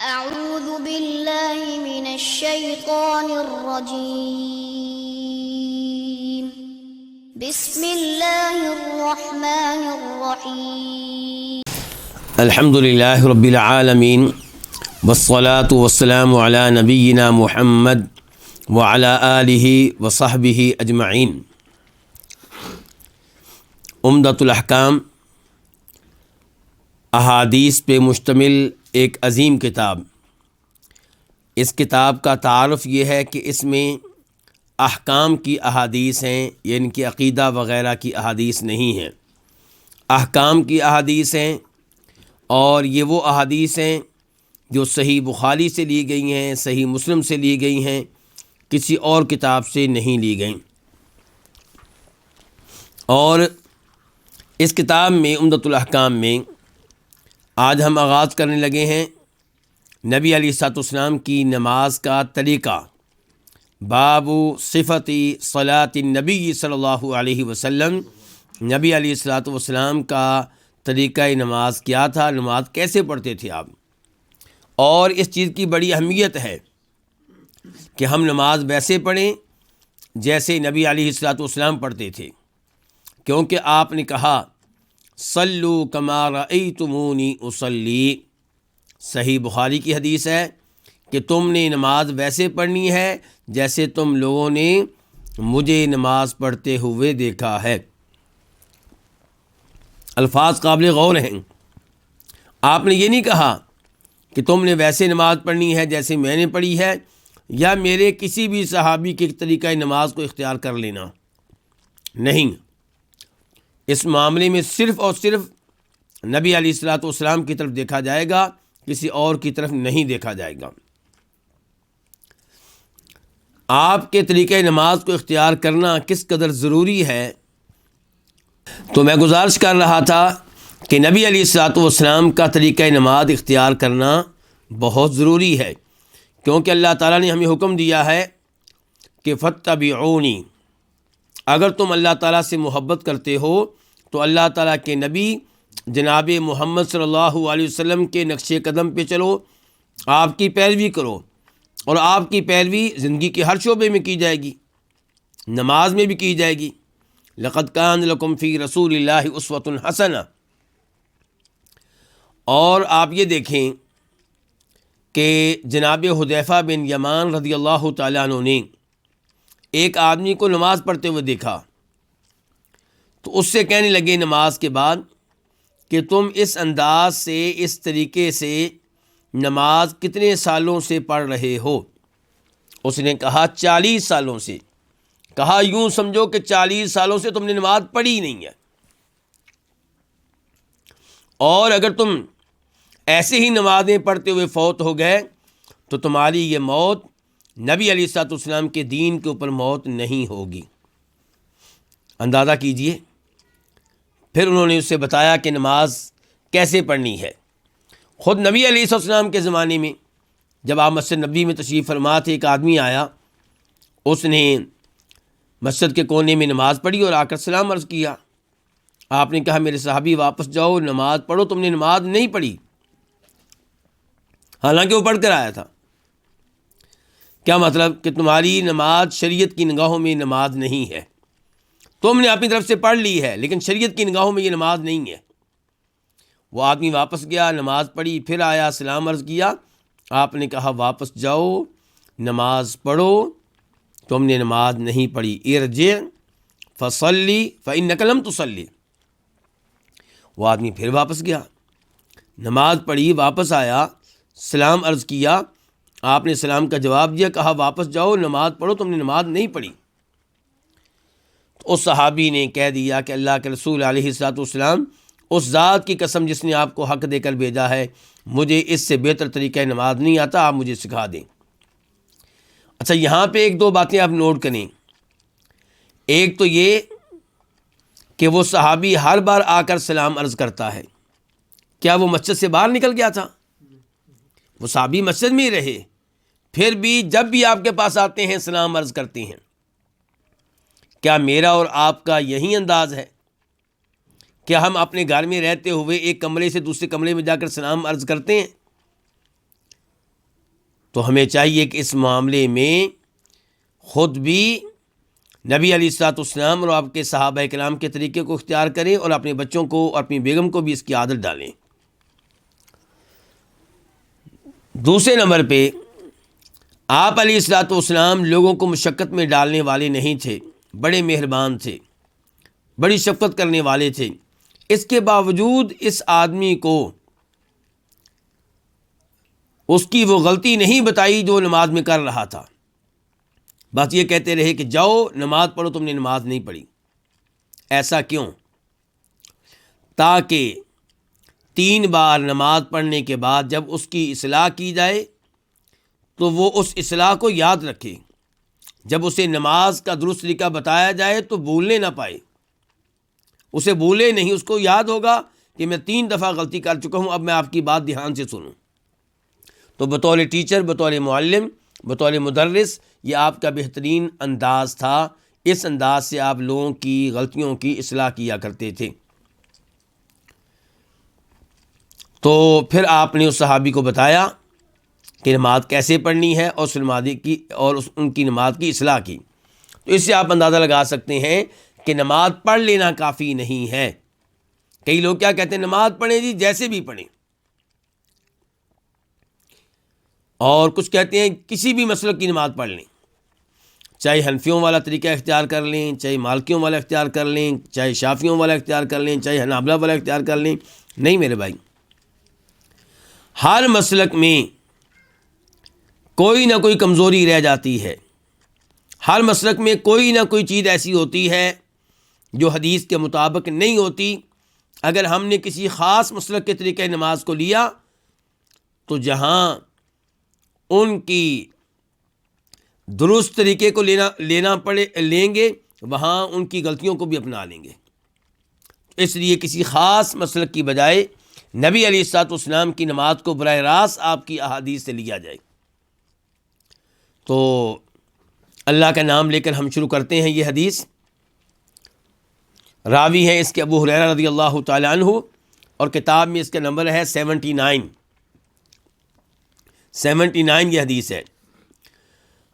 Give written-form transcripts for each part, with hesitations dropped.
أعوذ بالله من الشيطان الرجيم بسم الله الرحمن الرحيم الحمد للہ رب العالمین والصلاة والسلام علی نبینا محمد وعلی آلہ وصحبہ اجمعین۔ عمدۃ الاحکام احادیث پہ مشتمل ایک عظیم کتاب۔ اس کتاب کا تعارف یہ ہے کہ اس میں احکام کی احادیث ہیں، یعنی کہ عقیدہ وغیرہ کی احادیث نہیں ہیں، احکام کی احادیث ہیں، اور یہ وہ احادیث ہیں جو صحیح بخاری سے لی گئی ہیں، صحیح مسلم سے لی گئی ہیں، کسی اور کتاب سے نہیں لی گئیں۔ اور اس کتاب میں عمدۃ الاحکام میں آج ہم آغاز کرنے لگے ہیں نبی علیہ الصلوۃ والسلام کی نماز کا طریقہ۔ باب صفت صلاۃ النبی صلی اللہ علیہ وسلم، نبی علیہ الصلوۃ والسلام کا طریقہ نماز کیا تھا، نماز کیسے پڑھتے تھے آپ۔ اور اس چیز کی بڑی اہمیت ہے کہ ہم نماز ویسے پڑھیں جیسے نبی علیہ الصلوۃ والسلام پڑھتے تھے، کیونکہ آپ نے کہا صلو کما رأیتمونی اصلی۔ صحیح بخاری کی حدیث ہے کہ تم نے نماز ویسے پڑھنی ہے جیسے تم لوگوں نے مجھے نماز پڑھتے ہوئے دیکھا ہے۔ الفاظ قابل غور ہیں۔ آپ نے یہ نہیں کہا کہ تم نے ویسے نماز پڑھنی ہے جیسے میں نے پڑھی ہے، یا میرے کسی بھی صحابی کے طریقہ نماز کو اختیار کر لینا، نہیں۔ اس معاملے میں صرف اور صرف نبی علیہ الصلوۃ والسلام کی طرف دیکھا جائے گا، کسی اور کی طرف نہیں دیکھا جائے گا۔ آپ کے طریقہ نماز کو اختیار کرنا کس قدر ضروری ہے، تو میں گزارش کر رہا تھا کہ نبی علیہ الصلوۃ والسلام کا طریقہ نماز اختیار کرنا بہت ضروری ہے، کیونکہ اللہ تعالیٰ نے ہمیں حکم دیا ہے کہ فاتبعونی۔ اگر تم اللہ تعالیٰ سے محبت کرتے ہو تو اللہ تعالیٰ کے نبی جناب محمد صلی اللہ علیہ وسلم کے نقش قدم پہ چلو، آپ کی پیروی کرو، اور آپ کی پیروی زندگی کے ہر شعبے میں کی جائے گی، نماز میں بھی کی جائے گی۔ لقد کان لکم فی رسول اللہ اسوۃ حسنہ۔ اور آپ یہ دیکھیں کہ جناب حذیفہ بن یمان رضی اللہ تعالیٰ عنہ نے ایک آدمی کو نماز پڑھتے ہوئے دیکھا، تو اس سے کہنے لگے نماز کے بعد کہ تم اس انداز سے، اس طریقے سے نماز کتنے سالوں سے پڑھ رہے ہو؟ اس نے کہا 40 سالوں سے۔ کہا یوں سمجھو کہ 40 سالوں سے تم نے نماز پڑھی نہیں ہے، اور اگر تم ایسے ہی نمازیں پڑھتے ہوئے فوت ہو گئے تو تمہاری یہ موت نبی علیہ الصلوۃ والسلام کے دین کے اوپر موت نہیں ہوگی۔ اندازہ کیجئے۔ پھر انہوں نے اسے بتایا کہ نماز کیسے پڑھنی ہے۔ خود نبی علیہ الصلوۃ والسلام کے زمانے میں جب آپ مسجد نبوی میں تشریف فرما تھے، ایک آدمی آیا، اس نے مسجد کے کونے میں نماز پڑھی اور آ کر سلام عرض کیا۔ آپ نے کہا میرے صحابی واپس جاؤ، نماز پڑھو، تم نے نماز نہیں پڑھی، حالانکہ وہ پڑھ کر آیا تھا۔ کیا مطلب؟ کہ تمہاری نماز شریعت کی نگاہوں میں نماز نہیں ہے، تم نے اپنی طرف سے پڑھ لی ہے لیکن شریعت کی نگاہوں میں یہ نماز نہیں ہے۔ وہ آدمی واپس گیا، نماز پڑھی، پھر آیا، سلام عرض کیا۔ آپ نے کہا واپس جاؤ، نماز پڑھو، تم نے نماز نہیں پڑھی، ارجع فصلی فإنک لم تصلی۔ وہ آدمی پھر واپس گیا، نماز پڑھی، واپس آیا، سلام عرض کیا، آپ نے سلام کا جواب دیا، کہا واپس جاؤ، نماز پڑھو، تم نے نماز نہیں پڑھی۔ تو اس صحابی نے کہہ دیا کہ اللہ کے رسول علیہ الصلوۃ والسلام، اس ذات کی قسم جس نے آپ کو حق دے کر بھیجا ہے، مجھے اس سے بہتر طریقہ نماز نہیں آتا، آپ مجھے سکھا دیں۔ اچھا، یہاں پہ ایک دو باتیں آپ نوٹ کریں۔ ایک تو یہ کہ وہ صحابی ہر بار آ کر سلام عرض کرتا ہے، کیا وہ مسجد سے باہر نکل گیا تھا؟ وہ صحابی مسجد میں ہی رہے، پھر بھی جب بھی آپ کے پاس آتے ہیں سلام عرض کرتے ہیں۔ کیا میرا اور آپ کا یہی انداز ہے؟ کیا ہم اپنے گھر میں رہتے ہوئے ایک کمرے سے دوسرے کمرے میں جا کر سلام عرض کرتے ہیں؟ تو ہمیں چاہیے کہ اس معاملے میں خود بھی نبی علیہ الصلوۃ والسلام اور آپ کے صحابہ کرام کے طریقے کو اختیار کریں اور اپنے بچوں کو اور اپنی بیگم کو بھی اس کی عادت ڈالیں۔ دوسرے نمبر پہ آپ علیہ الصلوۃ والسلام لوگوں کو مشقت میں ڈالنے والے نہیں تھے، بڑے مہربان تھے، بڑی شفقت کرنے والے تھے۔ اس کے باوجود اس آدمی کو اس کی وہ غلطی نہیں بتائی جو نماز میں کر رہا تھا، بس یہ کہتے رہے کہ جاؤ نماز پڑھو، تم نے نماز نہیں پڑھی۔ ایسا کیوں؟ تاکہ 3 بار نماز پڑھنے کے بعد جب اس کی اصلاح کی جائے تو وہ اس اصلاح کو یاد رکھے، جب اسے نماز کا درست طریقہ بتایا جائے تو بھولنے نہ پائے، اسے بھولے نہیں، اس کو یاد ہوگا کہ میں 3 دفعہ غلطی کر چکا ہوں، اب میں آپ کی بات دھیان سے سنوں۔ تو بطور ٹیچر، بطور معلم، بطور مدرس، یہ آپ کا بہترین انداز تھا، اس انداز سے آپ لوگوں کی غلطیوں کی اصلاح کیا کرتے تھے۔ تو پھر آپ نے اس صحابی کو بتایا کہ نماز کیسے پڑھنی ہے اور ان کی نماز کی اصلاح کی۔ تو اس سے آپ اندازہ لگا سکتے ہیں کہ نماز پڑھ لینا کافی نہیں ہے۔ کئی لوگ کیا کہتے ہیں، نماز پڑھیں جی، جیسے بھی پڑھیں، اور کچھ کہتے ہیں کسی بھی مسلک کی نماز پڑھ لیں، چاہے حنفیوں والا طریقہ اختیار کر لیں، چاہے مالکیوں والا اختیار کر لیں، چاہے شافیوں والا اختیار کر لیں، چاہے حنابلہ والا اختیار کر لیں۔ نہیں میرے بھائی، ہر مسلک میں کوئی نہ کوئی کمزوری رہ جاتی ہے، ہر مسلک میں کوئی نہ کوئی چیز ایسی ہوتی ہے جو حدیث کے مطابق نہیں ہوتی۔ اگر ہم نے کسی خاص مسلک کے طریقہ نماز کو لیا تو جہاں ان کی درست طریقے کو لیں گے، وہاں ان کی غلطیوں کو بھی اپنا لیں گے۔ اس لیے کسی خاص مسلک کی بجائے نبی علیہ الصلوۃ والسلام کی نماز کو براہ راست آپ کی احادیث سے لیا جائے۔ تو اللہ کا نام لے کر ہم شروع کرتے ہیں یہ حدیث۔ راوی ہیں اس کے ابو ہریرہ رضی اللہ تعالی عنہ، اور کتاب میں اس کا نمبر ہے 79 یہ حدیث ہے۔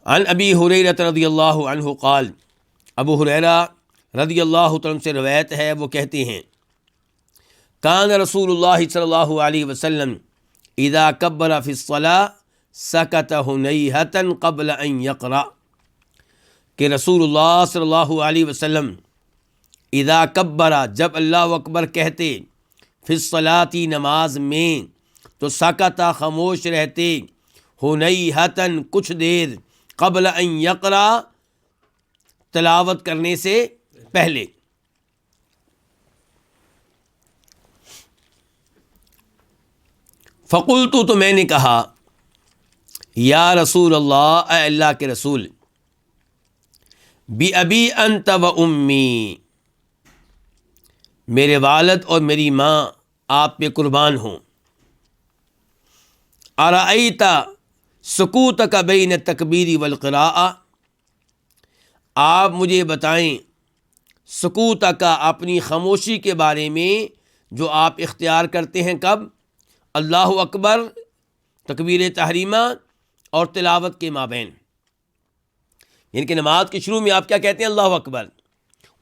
عن ابی ہریرہ رضی اللہ عنہ قال، ابو ہریرہ رضی اللہ تعالی عنہ سے روایت ہے، وہ کہتے ہیں کان رسول اللہ صلی اللہ علیہ وسلم اذا کبر فی الصلاۃ سکت ہنیہۃ قبل ان یقرأ، کہ رسول اللہ صلی اللہ علیہ وسلم اذا کبر، جب اللہ اکبر کہتے، فی الصلاۃ، نماز میں، تو سکت، خاموش رہتے، ہنیہۃ، کچھ دیر، قبل ان یقرأ، تلاوت کرنے سے پہلے۔ فقلت، تو میں نے کہا، یا رسول اللہ، اے اللہ کے رسول، بِأَبِي أَنْتَ وَأُمِّي، میرے والد اور میری ماں آپ پہ قربان ہوں۔ أَرَأَيْتَ سُكُوتَكَ بَيْنَ التَّكْبِيرِ وَالْقِرَاءَةِ، آپ مجھے بتائیں سکوت کا، اپنی خاموشی کے بارے میں جو آپ اختیار کرتے ہیں، کب؟ اللہ اکبر، تکبیر تحریمہ اور تلاوت کے مابین، یعنی کہ نماز کے شروع میں آپ کیا کہتے ہیں؟ اللہ اکبر،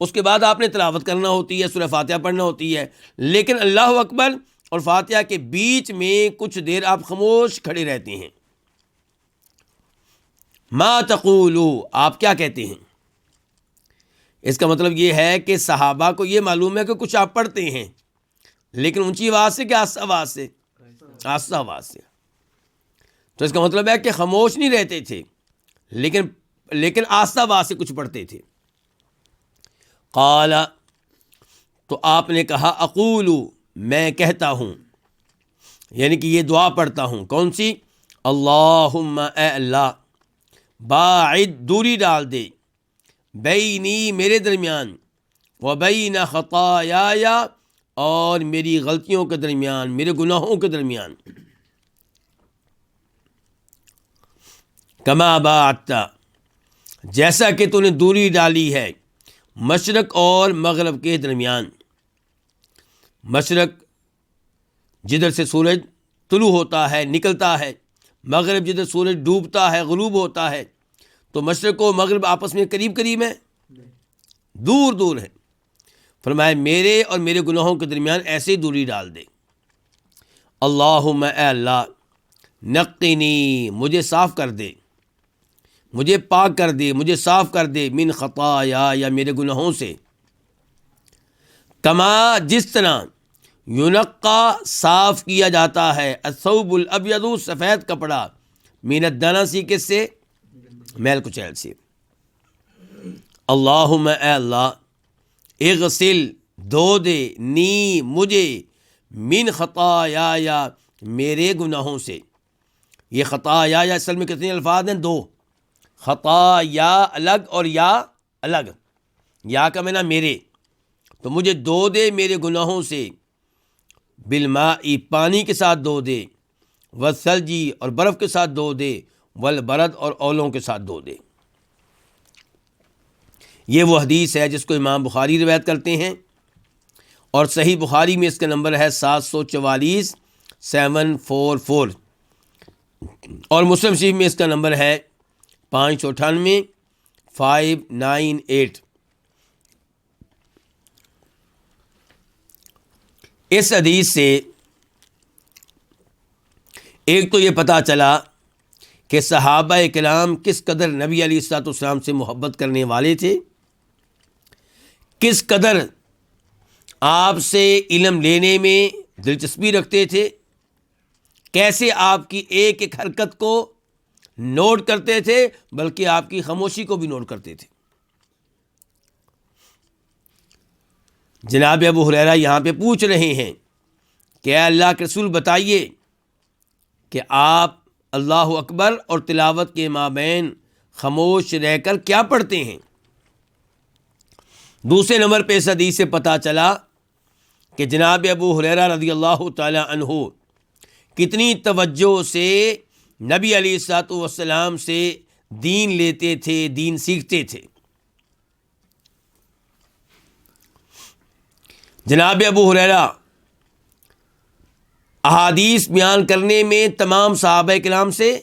اس کے بعد آپ نے تلاوت کرنا ہوتی ہے، سورہ فاتحہ پڑھنا ہوتی ہے، لیکن اللہ اکبر اور فاتحہ کے بیچ میں کچھ دیر آپ خاموش کھڑے رہتے ہیں۔ ما تقولو، آپ کیا کہتے ہیں؟ اس کا مطلب یہ ہے کہ صحابہ کو یہ معلوم ہے کہ کچھ آپ پڑھتے ہیں، لیکن اونچی آواز سے کہ آہستہ آواز سے؟ آہستہ آواز سے۔ تو اس کا مطلب ہے کہ خاموش نہیں رہتے تھے، لیکن آہستہ آواز سے کچھ پڑھتے تھے۔ قال، تو آپ نے کہا، اقول، میں کہتا ہوں، یعنی کہ یہ دعا پڑھتا ہوں، کون سی؟ اللہم، اے اللہ، باعد، دوری ڈال دے، بینی، میرے درمیان، وبین خطایایا، اور میری غلطیوں کے درمیان، میرے گناہوں کے درمیان، کما باعدت، جیسا کہ تو نے دوری ڈالی ہے مشرق اور مغرب کے درمیان۔ مشرق جدھر سے سورج طلوع ہوتا ہے، نکلتا ہے، مغرب جدھر سورج ڈوبتا ہے غروب ہوتا ہے تو مشرق و مغرب آپس میں قریب قریب ہیں؟ دور دور ہیں۔ فرمایا میرے اور میرے گناہوں کے درمیان ایسے ہی دوری ڈال دے۔ اللہم اے اللہ نقنی مجھے صاف کر دے، مجھے پاک کر دے، مجھے صاف کر دے، من خطایا یا میرے گناہوں سے، کما جس طرح یونقا صاف کیا جاتا ہے الثوب الابیض سفید کپڑا، من الدنس کس سے؟ میل کچیل سے۔ اللہم اے اللہ اغسل دھو دے نی مجھے من خطایا یا میرے گناہوں سے۔ یہ خطایا یا اصل میں کتنے الفاظ ہیں؟ دو، خطایا الگ اور یا الگ، یا کا معنی میرے، تو مجھے دھو دے میرے گناہوں سے، بالماء پانی کے ساتھ دھو دے، والثلجی اور برف کے ساتھ دھو دے، والبرد اور اولوں کے ساتھ دھو دے۔ یہ وہ حدیث ہے جس کو امام بخاری روایت کرتے ہیں، اور صحیح بخاری میں اس کا نمبر ہے 744 744، اور مسلم شریف میں اس کا نمبر ہے 598 598۔ اس حدیث سے ایک تو یہ پتہ چلا کہ صحابہ کرام کس قدر نبی علیہ الصلوۃ والسلام سے محبت کرنے والے تھے، کس قدر آپ سے علم لینے میں دلچسپی رکھتے تھے، کیسے آپ کی ایک ایک حرکت کو نوٹ کرتے تھے، بلکہ آپ کی خاموشی کو بھی نوٹ کرتے تھے۔ جناب ابو ہریرہ یہاں پہ پوچھ رہے ہیں کہ اے اللہ کے رسول بتائیے کہ آپ اللہ اکبر اور تلاوت کے مابین خاموش رہ کر کیا پڑھتے ہیں۔ دوسرے نمبر پہ اس حدیث سے پتہ چلا کہ جناب ابو ہریرہ رضی اللہ تعالی عنہ کتنی توجہ سے نبی علیہ الصلوۃ والسلام سے دین لیتے تھے، دین سیکھتے تھے۔ جناب ابو ہریرہ احادیث بیان کرنے میں تمام صحابہ کرام سے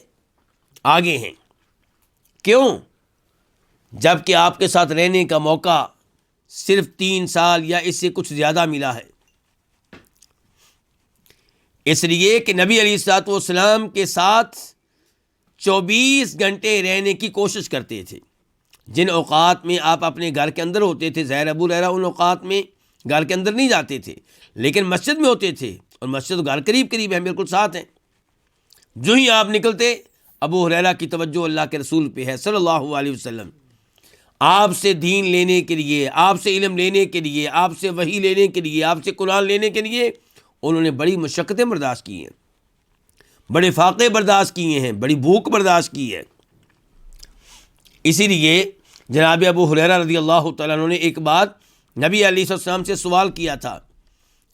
آگے ہیں۔ کیوں؟ جب کہ آپ کے ساتھ رہنے کا موقع صرف 3 سال یا اس سے کچھ زیادہ ملا ہے، اس لیے کہ نبی علیہ الصلوۃ والسلام کے ساتھ 24 گھنٹے رہنے کی کوشش کرتے تھے۔ جن اوقات میں آپ اپنے گھر کے اندر ہوتے تھے، ظاہر ابو ہریرہ ان اوقات میں گھر کے اندر نہیں جاتے تھے، لیکن مسجد میں ہوتے تھے، اور مسجد گھر قریب قریب ہیں، بالکل ساتھ ہیں۔ جو ہی آپ نکلتے ابو ہریرہ کی توجہ اللہ کے رسول پہ ہے صلی اللہ علیہ وسلم۔ آپ سے دین لینے کے لیے، آپ سے علم لینے کے لیے، آپ سے وحی لینے کے لیے، آپ سے قرآن لینے کے لیے انہوں نے بڑی مشقتیں برداشت کی ہیں، بڑے فاقے برداشت کیے ہیں، بڑی بھوک برداشت کی ہے۔ اسی لیے جناب ابو ہریرہ رضی اللہ تعالیٰ عنہ نے ایک بات نبی علیہ السلام سے سوال کیا تھا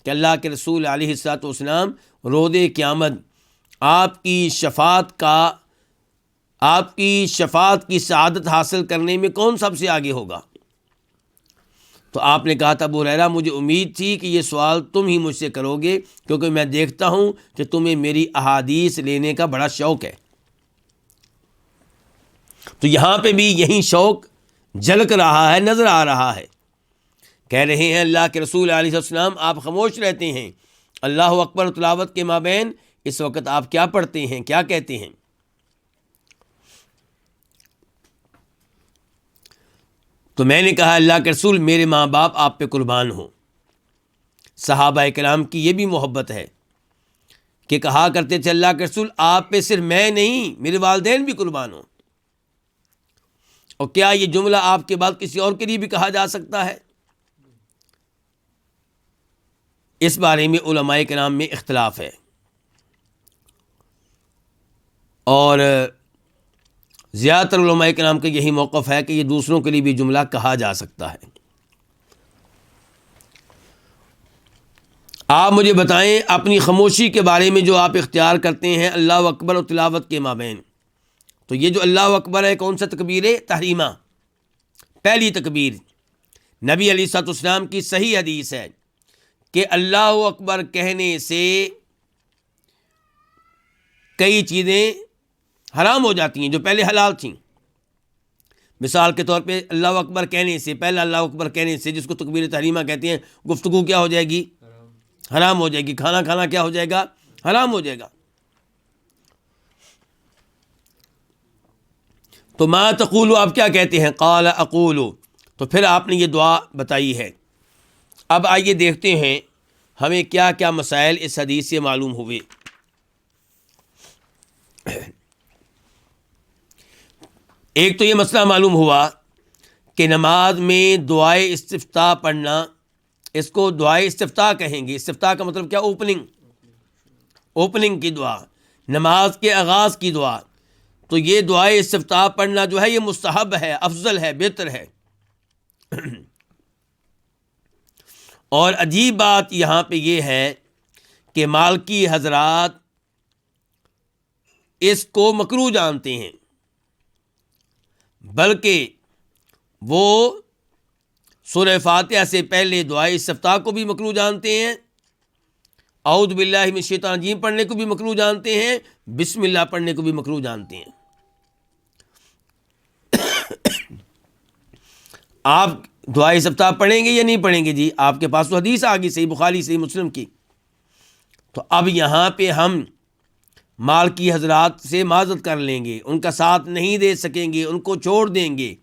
کہ اللہ کے رسول علیہ الصلوۃ والسلام روز قیامت آپ کی شفاعت کی سعادت حاصل کرنے میں کون سب سے آگے ہوگا؟ تو آپ نے کہا تھا ابو ہریرہ مجھے امید تھی کہ یہ سوال تم ہی مجھ سے کرو گے، کیونکہ میں دیکھتا ہوں کہ تمہیں میری احادیث لینے کا بڑا شوق ہے۔ تو یہاں پہ بھی یہی شوق جھلک رہا ہے، نظر آ رہا ہے۔ کہہ رہے ہیں اللہ کے رسول علیہ السلام آپ خاموش رہتے ہیں، اللہ اکبر و تلاوت کے مابین اس وقت آپ کیا پڑھتے ہیں، کیا کہتے ہیں؟ تو میں نے کہا اللہ کے رسول میرے ماں باپ آپ پہ قربان ہوں۔ صحابہ کرام کی یہ بھی محبت ہے کہ کہا کرتے تھے اللہ کے رسول آپ پہ صرف میں نہیں میرے والدین بھی قربان ہوں۔ اور کیا یہ جملہ آپ کے بعد کسی اور کے لیے بھی کہا جا سکتا ہے؟ اس بارے میں علماء کرام میں اختلاف ہے، اور زیادہ تر علماء کرام کا یہی موقف ہے کہ یہ دوسروں کے لیے بھی جملہ کہا جا سکتا ہے۔ آپ مجھے بتائیں اپنی خاموشی کے بارے میں جو آپ اختیار کرتے ہیں اللہ اکبر و تلاوت کے مابین، تو یہ جو اللہ اکبر ہے کون سا تکبیر ہے؟ تحریمہ، پہلی تکبیر۔ نبی علیہ الصلوۃ والسلام کی صحیح حدیث ہے کہ اللہ اکبر کہنے سے کئی چیزیں حرام ہو جاتی ہیں جو پہلے حلال تھیں. مثال کے طور پہ اللہ اکبر کہنے سے، پہلا اللہ اکبر کہنے سے، جس کو تکبیر تحریمہ کہتے ہیں، گفتگو کیا ہو جائے گی؟ حرام ہو جائے گی. کھانا کھانا کیا ہو جائے گا؟ حرام ہو جائے گا. تو ما تقولو، آپ کیا کہتے ہیں؟ قال اقولو، تو پھر آپ نے یہ دعا بتائی ہے. اب آئیے دیکھتے ہیں ہمیں کیا کیا مسائل اس حدیث سے معلوم ہوئے. ایک تو یہ مسئلہ معلوم ہوا کہ نماز میں دعائے استفتاح پڑھنا، اس کو دعائے استفتاح کہیں گے. استفتاح کا مطلب کیا؟ اوپننگ کی دعا، نماز کے آغاز کی دعا. تو یہ دعائے استفتاح پڑھنا جو ہے یہ مستحب ہے، افضل ہے، بہتر ہے. اور عجیب بات یہاں پہ یہ ہے کہ مالکی حضرات اس کو مکروہ جانتے ہیں، بلکہ وہ سورہ فاتحہ سے پہلے دعائے استفتاح کو بھی مکروہ جانتے ہیں، اعوذ باللہ من الشیطان الرجیم پڑھنے کو بھی مکروہ جانتے ہیں، بسم اللہ پڑھنے کو بھی مکروہ جانتے ہیں. آپ دعائے استفتاح پڑھیں گے یا نہیں پڑھیں گے؟ جی آپ کے پاس تو حدیث آ گئی، صحیح بخاری صحیح مسلم کی. تو اب یہاں پہ ہم مالکی حضرات سے معذرت کر لیں گے، ان کا ساتھ نہیں دے سکیں گے، ان کو چھوڑ دیں گے،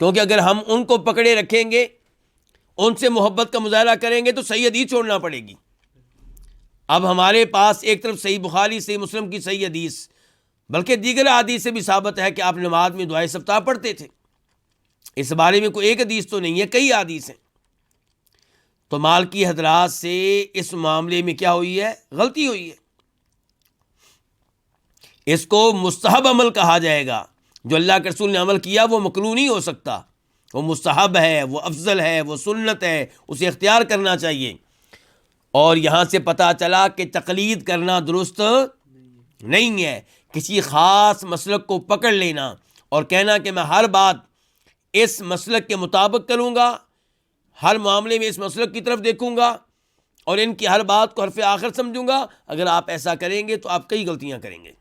کیونکہ اگر ہم ان کو پکڑے رکھیں گے، ان سے محبت کا مظاہرہ کریں گے تو صحیح حدیث چھوڑنا پڑے گی. اب ہمارے پاس ایک طرف صحیح بخاری صحیح مسلم کی صحیح حدیث، بلکہ دیگر حدیث سے بھی ثابت ہے کہ آپ نماز میں دعائے استفتاح پڑھتے تھے. اس بارے میں کوئی ایک حدیث تو نہیں ہے، کئی حدیث ہیں. تو مالکی حضرات سے اس معاملے میں کیا ہوئی ہے؟ غلطی ہوئی ہے. اس کو مستحب عمل کہا جائے گا. جو اللہ کے رسول نے عمل کیا وہ مکروہ نہیں ہو سکتا، وہ مستحب ہے، وہ افضل ہے، وہ سنت ہے، اسے اختیار کرنا چاہیے. اور یہاں سے پتہ چلا کہ تقلید کرنا درست نہیں ہے. کسی خاص مسلک کو پکڑ لینا اور کہنا کہ میں ہر بات اس مسلک کے مطابق کروں گا، ہر معاملے میں اس مسلک کی طرف دیکھوں گا اور ان کی ہر بات کو حرف آخر سمجھوں گا، اگر آپ ایسا کریں گے تو آپ کئی غلطیاں کریں گے.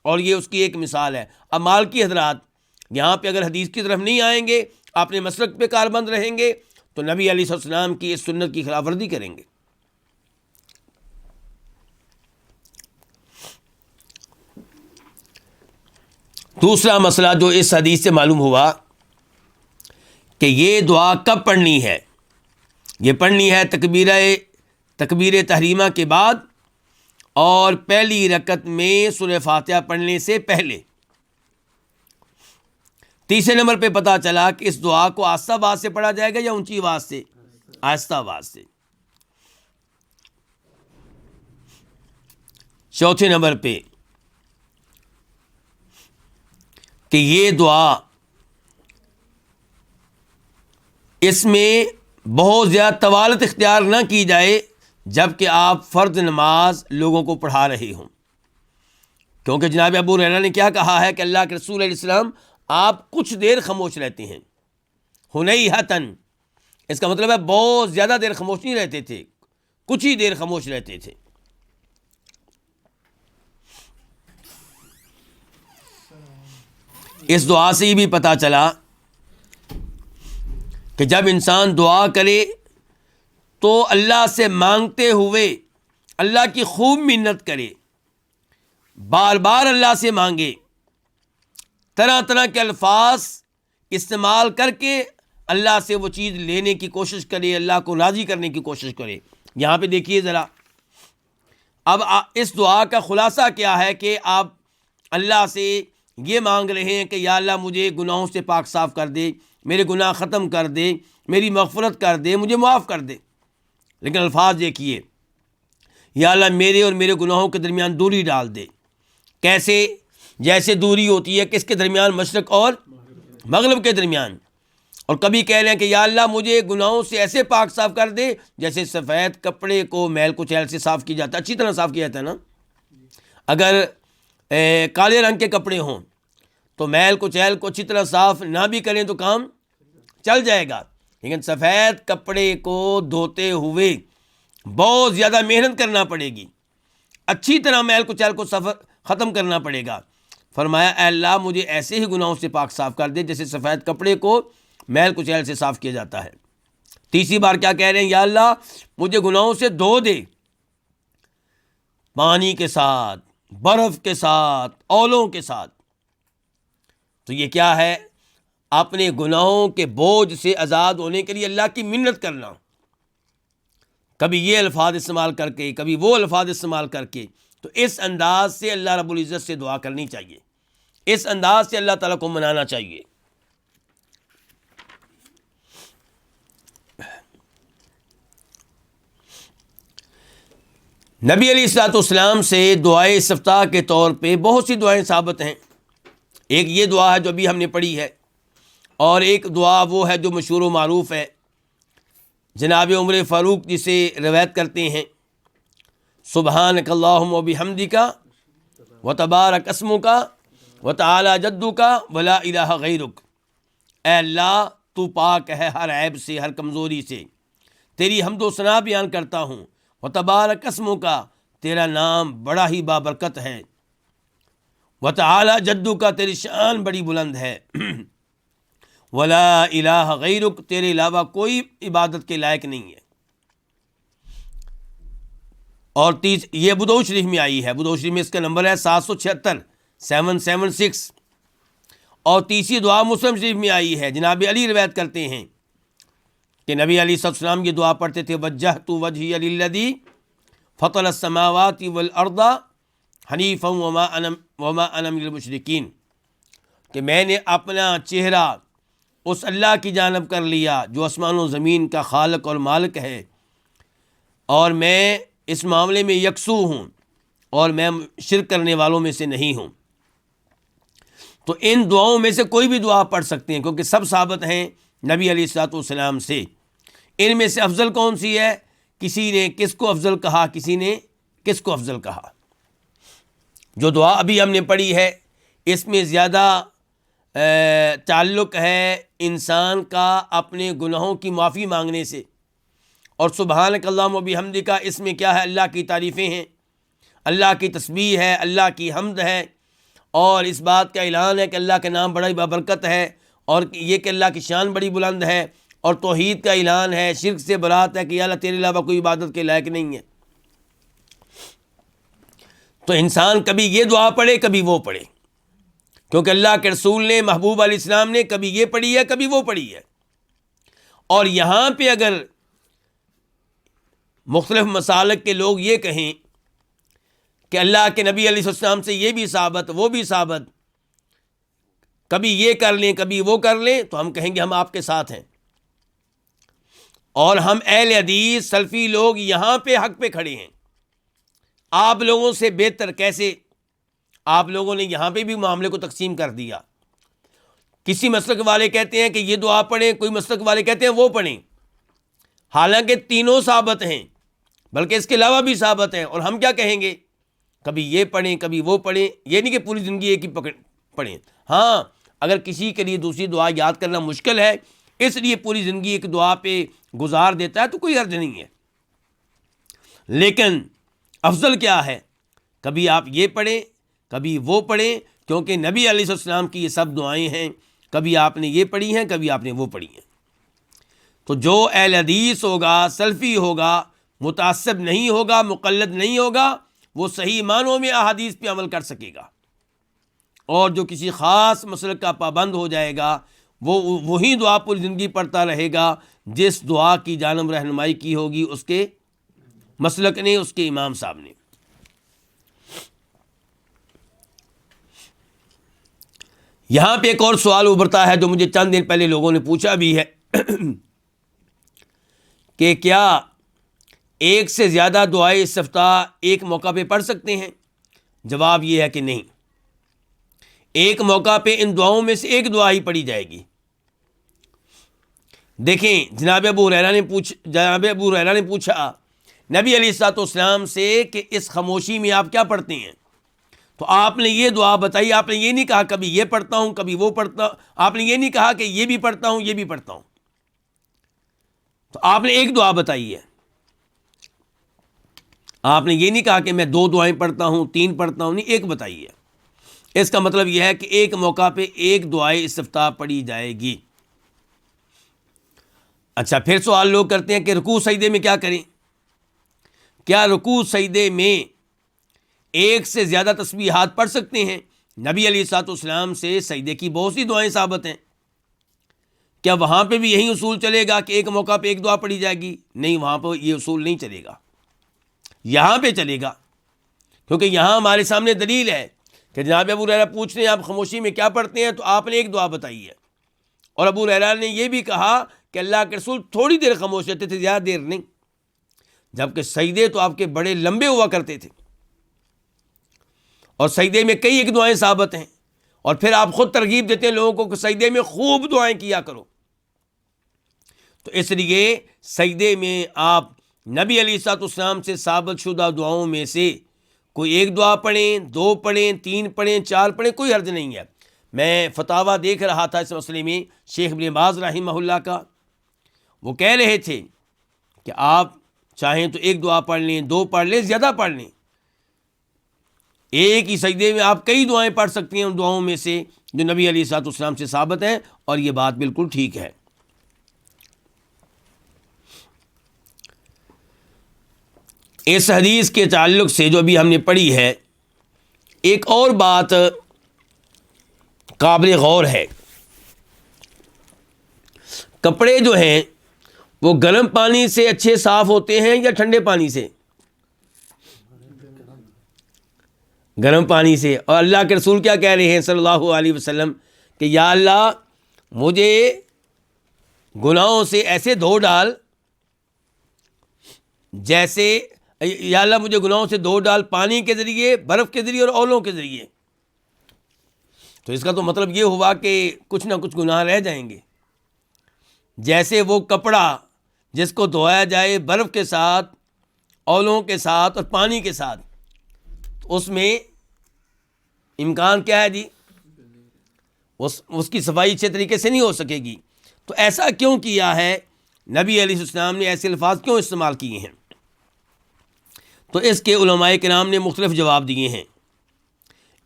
اور یہ اس کی ایک مثال ہے. اب مالکی حضرات یہاں پہ اگر حدیث کی طرف نہیں آئیں گے، اپنے مسلک پہ کاربند رہیں گے، تو نبی علیہ السلام کی اس سنت کی خلاف ورزی کریں گے. دوسرا مسئلہ جو اس حدیث سے معلوم ہوا کہ یہ دعا کب پڑھنی ہے. یہ پڑھنی ہے تکبیر تحریمہ کے بعد اور پہلی رکعت میں سورہ فاتحہ پڑھنے سے پہلے. تیسرے نمبر پہ پتہ چلا کہ اس دعا کو آہستہ آواز سے پڑھا جائے گا یا اونچی آواز سے؟ آہستہ آواز سے. چوتھے نمبر پہ کہ یہ دعا اس میں بہت زیادہ طوالت اختیار نہ کی جائے جب کہ آپ فرض نماز لوگوں کو پڑھا رہے ہوں، کیونکہ جناب ابو ہریرہ نے کیا کہا ہے کہ اللہ کے رسول علیہ السلام آپ کچھ دیر خاموش رہتے ہیں. ہنیہتاً، اس کا مطلب ہے بہت زیادہ دیر خاموش نہیں رہتے تھے، کچھ ہی دیر خاموش رہتے تھے. اس دعا سے یہ بھی پتہ چلا کہ جب انسان دعا کرے تو اللہ سے مانگتے ہوئے اللہ کی خوب منت کرے، بار بار اللہ سے مانگے، طرح طرح کے الفاظ استعمال کر کے اللہ سے وہ چیز لینے کی کوشش کرے، اللہ کو راضی کرنے کی کوشش کرے. یہاں پہ دیکھیے ذرا، اب اس دعا کا خلاصہ کیا ہے کہ آپ اللہ سے یہ مانگ رہے ہیں کہ یا اللہ مجھے گناہوں سے پاک صاف کر دے، میرے گناہ ختم کر دے، میری مغفرت کر دے، مجھے معاف کر دے. لیکن الفاظ دیکھیے، یا اللہ میرے اور میرے گناہوں کے درمیان دوری ڈال دے. کیسے؟ جیسے دوری ہوتی ہے کس کے درمیان؟ مشرق اور مغرب کے درمیان. اور کبھی کہہ رہے ہیں کہ یا اللہ مجھے گناہوں سے ایسے پاک صاف کر دے جیسے سفید کپڑے کو میل کچیل سے صاف کی جاتا ہے، اچھی طرح صاف کیا جاتا ہے نا. اگر کالے رنگ کے کپڑے ہوں تو میل کچیل کو اچھی طرح صاف نہ بھی کریں تو کام چل جائے گا، لیکن سفید کپڑے کو دھوتے ہوئے بہت زیادہ محنت کرنا پڑے گی، اچھی طرح میل کچیل کو ختم کرنا پڑے گا. فرمایا اے اللہ مجھے ایسے ہی گناہوں سے پاک صاف کر دے جیسے سفید کپڑے کو میل کچیل سے صاف کیا جاتا ہے۔ تیسری بار کیا کہہ رہے ہیں؟ یا اللہ مجھے گناہوں سے دھو دے، پانی کے ساتھ، برف کے ساتھ، اولوں کے ساتھ۔ تو یہ کیا ہے؟ اپنے گناہوں کے بوجھ سے آزاد ہونے کے لیے اللہ کی منت کرنا، کبھی یہ الفاظ استعمال کر کے، کبھی وہ الفاظ استعمال کر کے۔ تو اس انداز سے اللہ رب العزت سے دعا کرنی چاہیے، اس انداز سے اللہ تعالیٰ کو منانا چاہیے۔ نبی علیہ الصلوۃ والسلام سے دعائے استفتاح کے طور پہ بہت سی دعائیں ثابت ہیں۔ ایک یہ دعا ہے جو ابھی ہم نے پڑھی ہے، اور ایک دعا وہ ہے جو مشہور و معروف ہے، جناب عمر فاروق جسے روایت کرتے ہیں، سبحانک اللہم و بحمدک و تبارک اسمک و تعالی جدک و لا الہ غیرک۔ اے اللہ تو پاک ہے ہر عیب سے، ہر کمزوری سے، تیری حمد و ثنا بیان کرتا ہوں۔ و تبارک اسمک، تیرا نام بڑا ہی بابرکت ہے۔ و تعالی جدک، تیری شان بڑی بلند ہے۔ ولا الہ غیرک، تیرے علاوہ کوئی عبادت کے لائق نہیں ہے۔ اور یہ ابو داؤد شریف میں آئی ہے، ابو داؤد شریف میں اس کا نمبر ہے 776 776۔ اور تیسری دعا مسلم شریف میں آئی ہے، جناب علی روایت کرتے ہیں کہ نبی علیہ الصلوۃ والسلام یہ دعا پڑھتے تھے، وجہت وجہی للذی فطر السماوات والارض حنیفا وما انا من المشرکین، کہ میں نے اپنا چہرہ اس اللہ کی جانب کر لیا جو آسمان و زمین کا خالق اور مالک ہے، اور میں اس معاملے میں یکسو ہوں، اور میں شرک کرنے والوں میں سے نہیں ہوں۔ تو ان دعاؤں میں سے کوئی بھی دعا پڑھ سکتے ہیں، کیونکہ سب ثابت ہیں نبی علیہ الصلوۃ والسلام سے۔ ان میں سے افضل کون سی ہے؟ کسی نے کس کو افضل کہا، کسی نے کس کو افضل کہا۔ جو دعا ابھی ہم نے پڑھی ہے اس میں زیادہ تعلق ہے انسان کا اپنے گناہوں کی معافی مانگنے سے، اور سبحانک اللہم و بحمدک اس میں کیا ہے؟ اللہ کی تعریفیں ہیں، اللہ کی تسبیح ہے، اللہ کی حمد ہے، اور اس بات کا اعلان ہے کہ اللہ کے نام بڑا ہی بابرکت ہے، اور یہ کہ اللہ کی شان بڑی بلند ہے، اور توحید کا اعلان ہے، شرک سے برات ہے کہ یا اللہ تیرے علاوہ کوئی عبادت کے لائق نہیں ہے۔ تو انسان کبھی یہ دعا پڑھے کبھی وہ پڑھے، کیونکہ اللہ کے رسول نے، محبوب علیہ السلام نے کبھی یہ پڑھی ہے کبھی وہ پڑھی ہے۔ اور یہاں پہ اگر مختلف مسالک کے لوگ یہ کہیں کہ اللہ کے نبی علیہ السلام سے یہ بھی ثابت وہ بھی ثابت، کبھی یہ کر لیں کبھی وہ کر لیں، تو ہم کہیں گے ہم آپ کے ساتھ ہیں، اور ہم اہل حدیث سلفی لوگ یہاں پہ حق پہ کھڑے ہیں۔ آپ لوگوں سے بہتر کیسے؟ آپ لوگوں نے یہاں پہ بھی معاملے کو تقسیم کر دیا۔ کسی مسلک والے کہتے ہیں کہ یہ دعا پڑھیں، کوئی مسلک والے کہتے ہیں وہ پڑھیں، حالانکہ تینوں ثابت ہیں، بلکہ اس کے علاوہ بھی ثابت ہیں، اور ہم کیا کہیں گے؟ کبھی یہ پڑھیں کبھی وہ پڑھیں، یہ نہیں کہ پوری زندگی ایک ہی پڑھیں۔ ہاں، اگر کسی کے لیے دوسری دعا یاد کرنا مشکل ہے، اس لیے پوری زندگی ایک دعا پہ گزار دیتا ہے، تو کوئی حرج نہیں ہے۔ لیکن افضل کیا ہے؟ کبھی آپ یہ پڑھیں کبھی وہ پڑھیں، کیونکہ نبی علیہ السلام کی یہ سب دعائیں ہیں، کبھی آپ نے یہ پڑھی ہیں کبھی آپ نے وہ پڑھی ہیں۔ تو جو اہل حدیث ہوگا، سلفی ہوگا، متعصب نہیں ہوگا، مقلد نہیں ہوگا، وہ صحیح معنوں میں احادیث پہ عمل کر سکے گا، اور جو کسی خاص مسلک کا پابند ہو جائے گا وہ وہی دعا پوری زندگی پڑھتا رہے گا جس دعا کی جانب رہنمائی کی ہوگی اس کے مسلک نے، اس کے امام صاحب نے۔ یہاں پہ ایک اور سوال ابھرتا ہے جو مجھے چند دن پہلے لوگوں نے پوچھا بھی ہے کہ کیا ایک سے زیادہ دعائے استفتاح ایک موقع پہ پڑھ سکتے ہیں؟ جواب یہ ہے کہ نہیں، ایک موقع پہ ان دعاؤں میں سے ایک دعا ہی پڑھی جائے گی۔ دیکھیں، جناب ابو ہریرہ نے پوچھا نبی علیہ الصلوۃ والسلام سے کہ اس خاموشی میں آپ کیا پڑھتے ہیں؟ تو آپ نے یہ دعا بتائی، آپ نے یہ نہیں کہا کبھی یہ پڑھتا ہوں کبھی وہ پڑھتا ہوں، آپ نے یہ نہیں کہا کہ یہ بھی پڑھتا ہوں یہ بھی پڑھتا ہوں، تو آپ نے ایک دعا بتائی ہے۔ آپ نے یہ نہیں کہا کہ میں 2 دعائیں پڑھتا ہوں 3 پڑھتا ہوں، نہیں، ایک بتائی ہے۔ اس کا مطلب یہ ہے کہ ایک موقع پہ ایک دعائے استفتاح پڑھی جائے گی۔ اچھا، پھر سوال لوگ کرتے ہیں کہ رکوع سجدے میں کیا کریں؟ کیا رکوع سجدے میں ایک سے زیادہ تسبیحات پڑھ سکتے ہیں؟ نبی علیہ الصلوۃ والسلام سے سجدے کی بہت سی دعائیں ثابت ہیں، کیا وہاں پہ بھی یہی اصول چلے گا کہ ایک موقع پہ ایک دعا پڑھی جائے گی؟ نہیں، وہاں پہ یہ اصول نہیں چلے گا، یہاں پہ چلے گا، کیونکہ یہاں ہمارے سامنے دلیل ہے کہ جناب ابو ہریرہ پوچھ رہے ہیں آپ خاموشی میں کیا پڑھتے ہیں، تو آپ نے ایک دعا بتائی ہے، اور ابو ہریرہ نے یہ بھی کہا کہ اللہ کے رسول تھوڑی دیر خاموش رہتے تھے، زیادہ دیر نہیں، جبکہ سجدے تو آپ کے بڑے لمبے ہوا کرتے تھے، اور سجدے میں کئی ایک دعائیں ثابت ہیں، اور پھر آپ خود ترغیب دیتے ہیں لوگوں کو کہ سجدے میں خوب دعائیں کیا کرو۔ تو اس لیے سجدے میں آپ نبی علیہ الصلوۃ والسلام سے ثابت شدہ دعاؤں میں سے کوئی ایک دعا پڑھیں، دو پڑھیں، تین پڑھیں، چار پڑھیں، کوئی حرج نہیں ہے۔ میں فتاویٰ دیکھ رہا تھا اس مسئلے میں شیخ ابن باز رحمہ اللہ کا، وہ کہہ رہے تھے کہ آپ چاہیں تو ایک دعا پڑھ لیں، دو پڑھ لیں، زیادہ پڑھ لیں، ایک ہی سجدے میں آپ کئی دعائیں پڑھ سکتے ہیں ان دعاؤں میں سے جو نبی علیہ الصلوۃ والسلام سے ثابت ہیں، اور یہ بات بالکل ٹھیک ہے۔ اس حدیث کے تعلق سے جو ابھی ہم نے پڑھی ہے، ایک اور بات قابل غور ہے۔ کپڑے جو ہیں وہ گرم پانی سے اچھے صاف ہوتے ہیں یا ٹھنڈے پانی سے؟ گرم پانی سے۔ اور اللہ کے رسول کیا کہہ رہے ہیں صلی اللہ علیہ وسلم کہ یا اللہ مجھے گناہوں سے ایسے دھو ڈال جیسے، یا اللہ مجھے گناہوں سے دھو ڈال پانی کے ذریعے، برف کے ذریعے اور اولوں کے ذریعے۔ تو اس کا تو مطلب یہ ہوا کہ کچھ نہ کچھ گناہ رہ جائیں گے۔ جیسے وہ کپڑا جس کو دھویا جائے برف کے ساتھ، اولوں کے ساتھ اور پانی کے ساتھ، اس میں امکان کیا ہے جی؟ اس کی صفائی اچھے طریقے سے نہیں ہو سکے گی۔ تو ایسا کیوں کیا ہے؟ نبی علیہ السلام نے ایسے الفاظ کیوں استعمال کیے ہیں؟ تو اس کے علماء کرام نے مختلف جواب دیے ہیں۔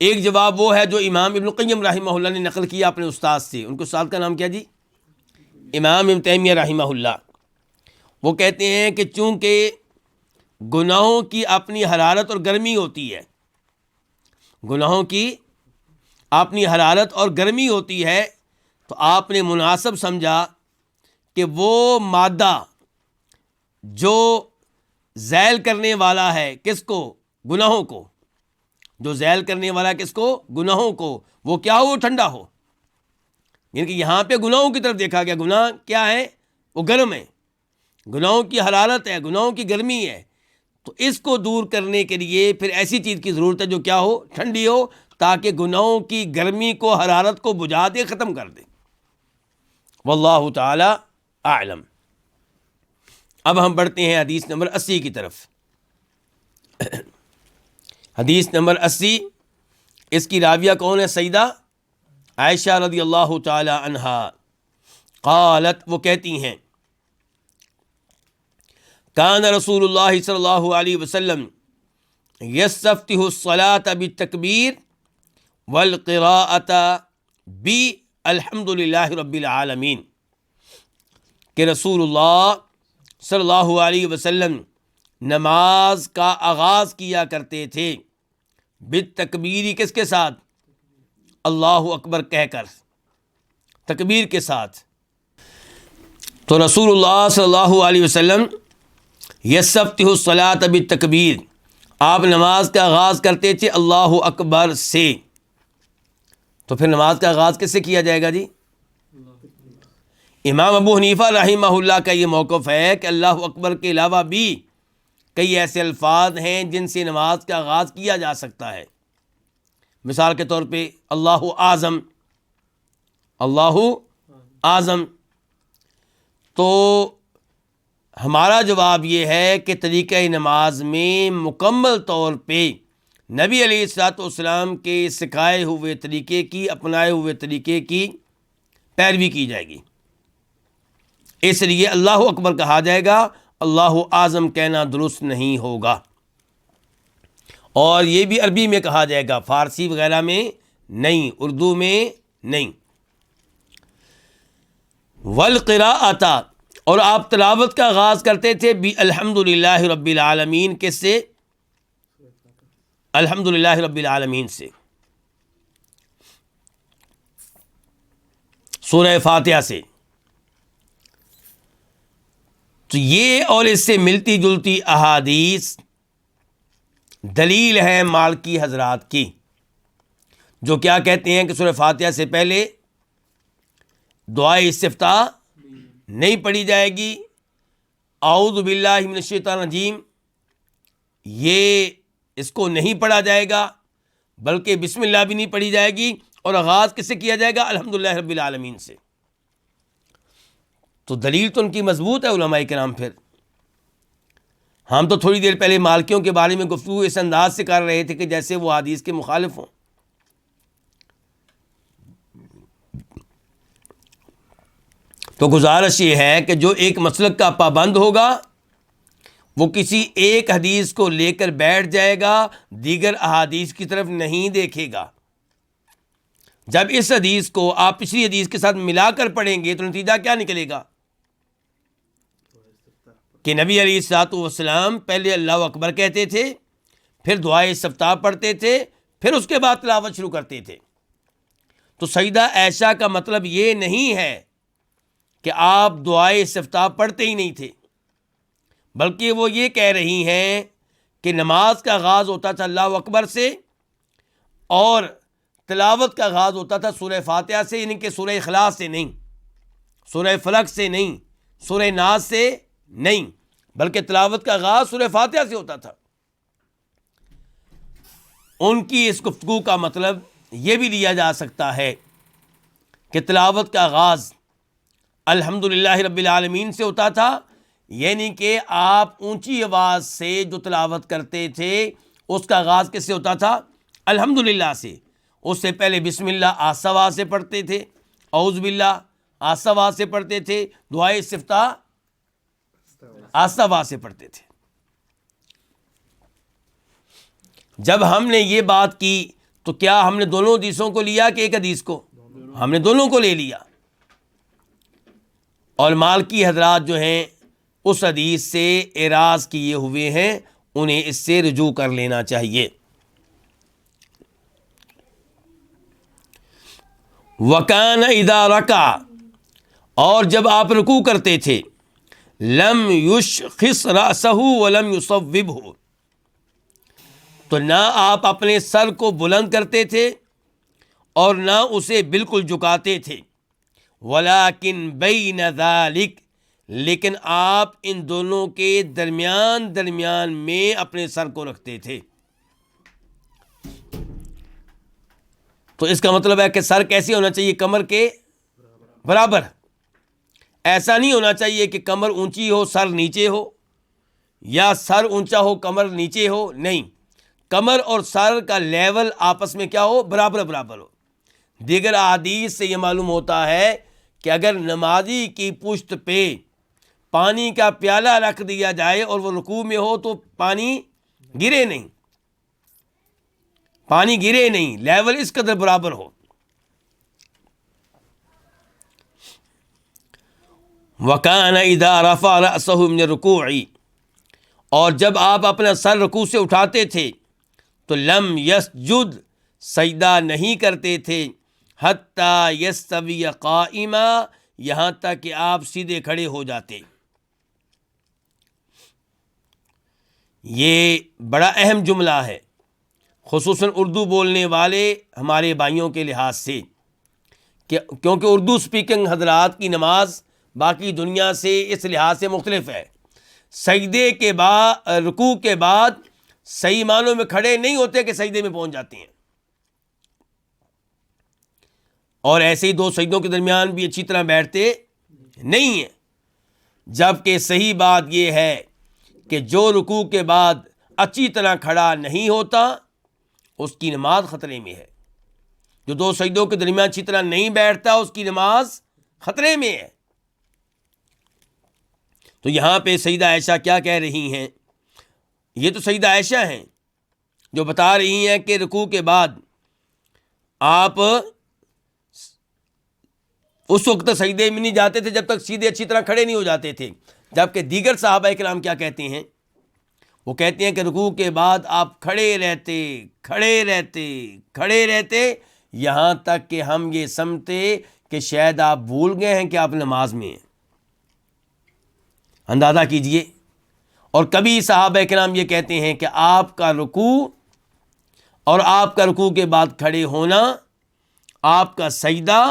ایک جواب وہ ہے جو امام ابن القیم رحمہ اللہ نے نقل کیا اپنے استاد سے، ان کے استاد کا نام کیا جی؟ امام ابن تیمیہ رحمہ اللہ۔ وہ کہتے ہیں کہ چونکہ گناہوں کی اپنی حرارت اور گرمی ہوتی ہے، گناہوں کی اپنی حرارت اور گرمی ہوتی ہے، تو آپ نے مناسب سمجھا کہ وہ مادہ جو زائل کرنے والا ہے کس کو؟ گناہوں کو۔ جو زائل کرنے والا کس کو؟ گناہوں کو۔ وہ کیا ہو؟ وہ ٹھنڈا ہو۔ یعنی کہ یہاں پہ گناہوں کی طرف دیکھا گیا۔ گناہ کیا ہے؟ وہ گرم ہے، گناہوں کی حرارت ہے، گناہوں کی گرمی ہے۔ تو اس کو دور کرنے کے لیے پھر ایسی چیز کی ضرورت ہے جو کیا ہو؟ ٹھنڈی ہو، تاکہ گناہوں کی گرمی کو، حرارت کو بجھا دے، ختم کر دے۔ واللہ تعالی اعلم۔ اب ہم بڑھتے ہیں حدیث نمبر 80 کی طرف۔ حدیث نمبر 80، اس کی راویہ کون ہے؟ سیدہ عائشہ رضی اللہ تعالی عنہا۔ قالت، وہ کہتی ہیں، کان رسول اللہ صلی اللہ علیہ وسلم یستفتح الصلاۃ بالتکبیر والقراءۃ بالحمد للہ رب العالمین، کہ رسول اللہ صلی اللہ علیہ وسلم نماز کا آغاز کیا کرتے تھے بالتکبیر، کس کے ساتھ؟ اللہ اکبر کہہ کر، تکبیر کے ساتھ۔ تو رسول اللہ صلی اللہ علیہ وسلم یستفتح الصلاۃ بالتکبیر، آپ نماز کا آغاز کرتے تھے اللہ اکبر سے۔ تو پھر نماز کا آغاز کس سے کیا جائے گا جی؟ امام ابو حنیفہ رحمہ اللہ کا یہ موقف ہے کہ اللہ اکبر کے علاوہ بھی کئی ایسے الفاظ ہیں جن سے نماز کا آغاز کیا جا سکتا ہے۔ مثال کے طور پہ اللہ اعظم، اللہ اعظم۔ تو ہمارا جواب یہ ہے کہ طریقہ نماز میں مکمل طور پہ نبی علیہ الصلوۃ والسلام کے سکھائے ہوئے طریقے کی، اپنائے ہوئے طریقے کی پیروی کی جائے گی۔ اس لیے اللہ اکبر کہا جائے گا، اللہ اعظم کہنا درست نہیں ہوگا، اور یہ بھی عربی میں کہا جائے گا، فارسی وغیرہ میں نہیں، اردو میں نہیں۔ والقراءۃ، اور آپ تلاوت کا آغاز کرتے تھے الحمد للہ رب العالمین، کس سے؟ الحمد للہ رب العالمین سے، سورہ فاتحہ سے۔ تو یہ اور اس سے ملتی جلتی احادیث دلیل ہے مالکی حضرات کی، جو کیا کہتے ہیں کہ سورہ فاتحہ سے پہلے دعائے استفتاح نہیں پڑھی جائے گی، اعوذ باللہ من الشیطان الرجیم یہ اس کو نہیں پڑھا جائے گا، بلکہ بسم اللہ بھی نہیں پڑھی جائے گی، اور آغاز کس سے کیا جائے گا؟ الحمدللہ رب العالمین سے۔ تو دلیل تو ان کی مضبوط ہے علماء کرام۔ پھر ہم تو تھوڑی دیر پہلے مالکیوں کے بارے میں گفتگو اس انداز سے کر رہے تھے کہ جیسے وہ حدیث کے مخالف ہوں۔ تو گزارش یہ ہے کہ جو ایک مسلک کا پابند ہوگا وہ کسی ایک حدیث کو لے کر بیٹھ جائے گا، دیگر احادیث کی طرف نہیں دیکھے گا۔ جب اس حدیث کو آپ پچھلی حدیث کے ساتھ ملا کر پڑھیں گے تو نتیجہ کیا نکلے گا؟ کہ نبی علیہ الصلوۃ والسلام پہلے اللہ اکبر کہتے تھے، پھر دعائے استفتاح پڑھتے تھے، پھر اس کے بعد تلاوت شروع کرتے تھے۔ تو سیدہ عائشہ کا مطلب یہ نہیں ہے کہ آپ دعائے استفتاح پڑھتے ہی نہیں تھے، بلکہ وہ یہ کہہ رہی ہیں کہ نماز کا آغاز ہوتا تھا اللہ اکبر سے، اور تلاوت کا آغاز ہوتا تھا سورہ فاتحہ سے، یعنی کہ سورہ اخلاص سے نہیں، سورہ فلق سے نہیں، سورہ ناس سے نہیں، بلکہ تلاوت کا آغاز سورہ فاتحہ سے ہوتا تھا۔ ان کی اس گفتگو کا مطلب یہ بھی لیا جا سکتا ہے کہ تلاوت کا آغاز الحمدللہ رب العالمین سے ہوتا تھا، یعنی کہ آپ اونچی آواز سے جو تلاوت کرتے تھے اس کا آغاز کس سے ہوتا تھا؟ الحمدللہ سے۔ اس سے پہلے بسم اللہ آہستہ آواز سے پڑھتے تھے، اعوذ باللہ آہستہ آواز سے پڑھتے تھے، دعائے استفتاح آہستہ آواز سے پڑھتے تھے۔ جب ہم نے یہ بات کی تو کیا ہم نے دونوں حدیثوں کو لیا کہ ایک حدیث کو؟ ہم نے دونوں کو لے لیا، اور مالکی حضرات جو ہیں اس حدیث سے اعراض کیے ہوئے ہیں، انہیں اس سے رجوع کر لینا چاہیے۔ وَكَانَ إِذَا رَكَعَ، اور جب آپ رکوع کرتے تھے، لم یشخص رأسه ولم یصوبه، تو نہ آپ اپنے سر کو بلند کرتے تھے اور نہ اسے بالکل جھکاتے تھے، ولیکن بین ذالک، لیکن آپ ان دونوں کے درمیان میں اپنے سر کو رکھتے تھے۔ تو اس کا مطلب ہے کہ سر کیسے ہونا چاہیے؟ کمر کے برابر۔ ایسا نہیں ہونا چاہیے کہ کمر اونچی ہو سر نیچے ہو، یا سر اونچا ہو کمر نیچے ہو، نہیں، کمر اور سر کا لیول آپس میں کیا ہو؟ برابر ہو۔ دیگر احادیث سے یہ معلوم ہوتا ہے کہ اگر نمازی کی پشت پہ پانی کا پیالہ رکھ دیا جائے اور وہ رکوع میں ہو تو پانی گرے نہیں، لیول اس قدر برابر ہو۔ وَكَانَ إِذَا رَفَعَ رَأْسَهُ مِنَ الرُّكُوعِ، اور جب آپ اپنا سر رکوع سے اٹھاتے تھے تو لم یسجد، سجدہ نہیں کرتے تھے، حتیٰ یستوی قائما، یہاں تک کہ آپ سیدھے کھڑے ہو جاتے۔ یہ بڑا اہم جملہ ہے، خصوصاً اردو بولنے والے ہمارے بھائیوں کے لحاظ سے، کیونکہ اردو سپیکنگ حضرات کی نماز باقی دنیا سے اس لحاظ سے مختلف ہے۔ سجدے کے بعد، رکوع کے بعد صحیح معنوں میں کھڑے نہیں ہوتے کہ سجدے میں پہنچ جاتے ہیں، اور ایسے ہی دو سجدوں کے درمیان بھی اچھی طرح بیٹھتے نہیں ہیں۔ جبکہ صحیح بات یہ ہے کہ جو رکوع کے بعد اچھی طرح کھڑا نہیں ہوتا اس کی نماز خطرے میں ہے، جو دو سجدوں کے درمیان اچھی طرح نہیں بیٹھتا اس کی نماز خطرے میں ہے۔ تو یہاں پہ سیدہ عائشہ کیا کہہ رہی ہیں؟ یہ تو سیدہ عائشہ ہیں جو بتا رہی ہیں کہ رکوع کے بعد آپ اس وقت سجدے میں نہیں جاتے تھے جب تک سیدھے اچھی طرح کھڑے نہیں ہو جاتے تھے. جبکہ دیگر صحابہ کرام کیا کہتے ہیں؟ وہ کہتے ہیں کہ رکوع کے بعد آپ کھڑے رہتے یہاں تک کہ ہم یہ سمجھتے کہ شاید آپ بھول گئے ہیں کہ آپ نماز میں ہیں. اندازہ کیجئے. اور کبھی صحابہ کرام یہ کہتے ہیں کہ آپ کا رکوع اور آپ کا رکوع کے بعد کھڑے ہونا، آپ کا سجدہ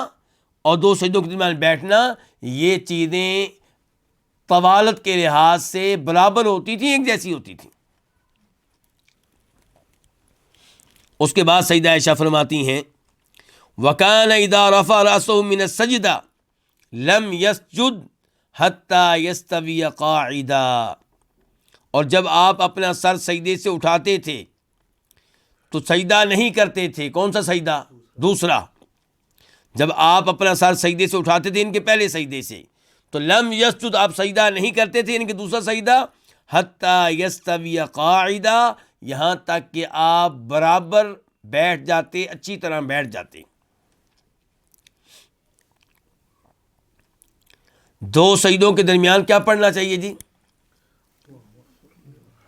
اور دو سجدوں کے درمیان بیٹھنا، یہ چیزیں طوالت کے لحاظ سے برابر ہوتی تھیں، ایک جیسی ہوتی تھیں. اس کے بعد سیدہ عائشہ فرماتی ہیں وَكَانَ إِذَا رَفَعَ رَأْسَهُ مِنَ السَّجْدَةِ لَمْ يَسْجُدْ حَتَّى يَسْتَوِيَ قَاعِدًا. اور جب آپ اپنا سر سجدے سے اٹھاتے تھے تو سجدہ نہیں کرتے تھے. کون سا سجدہ؟ دوسرا. جب آپ اپنا سر سجدے سے اٹھاتے تھے ان کے پہلے سجدے سے تو لم یسجد، آپ سجدہ نہیں کرتے تھے ان کے دوسرا سجدہ، حتی یستوی قاعدہ، یہاں تک کہ آپ برابر بیٹھ جاتے، اچھی طرح بیٹھ جاتے. دو سجدوں کے درمیان کیا پڑھنا چاہیے جی؟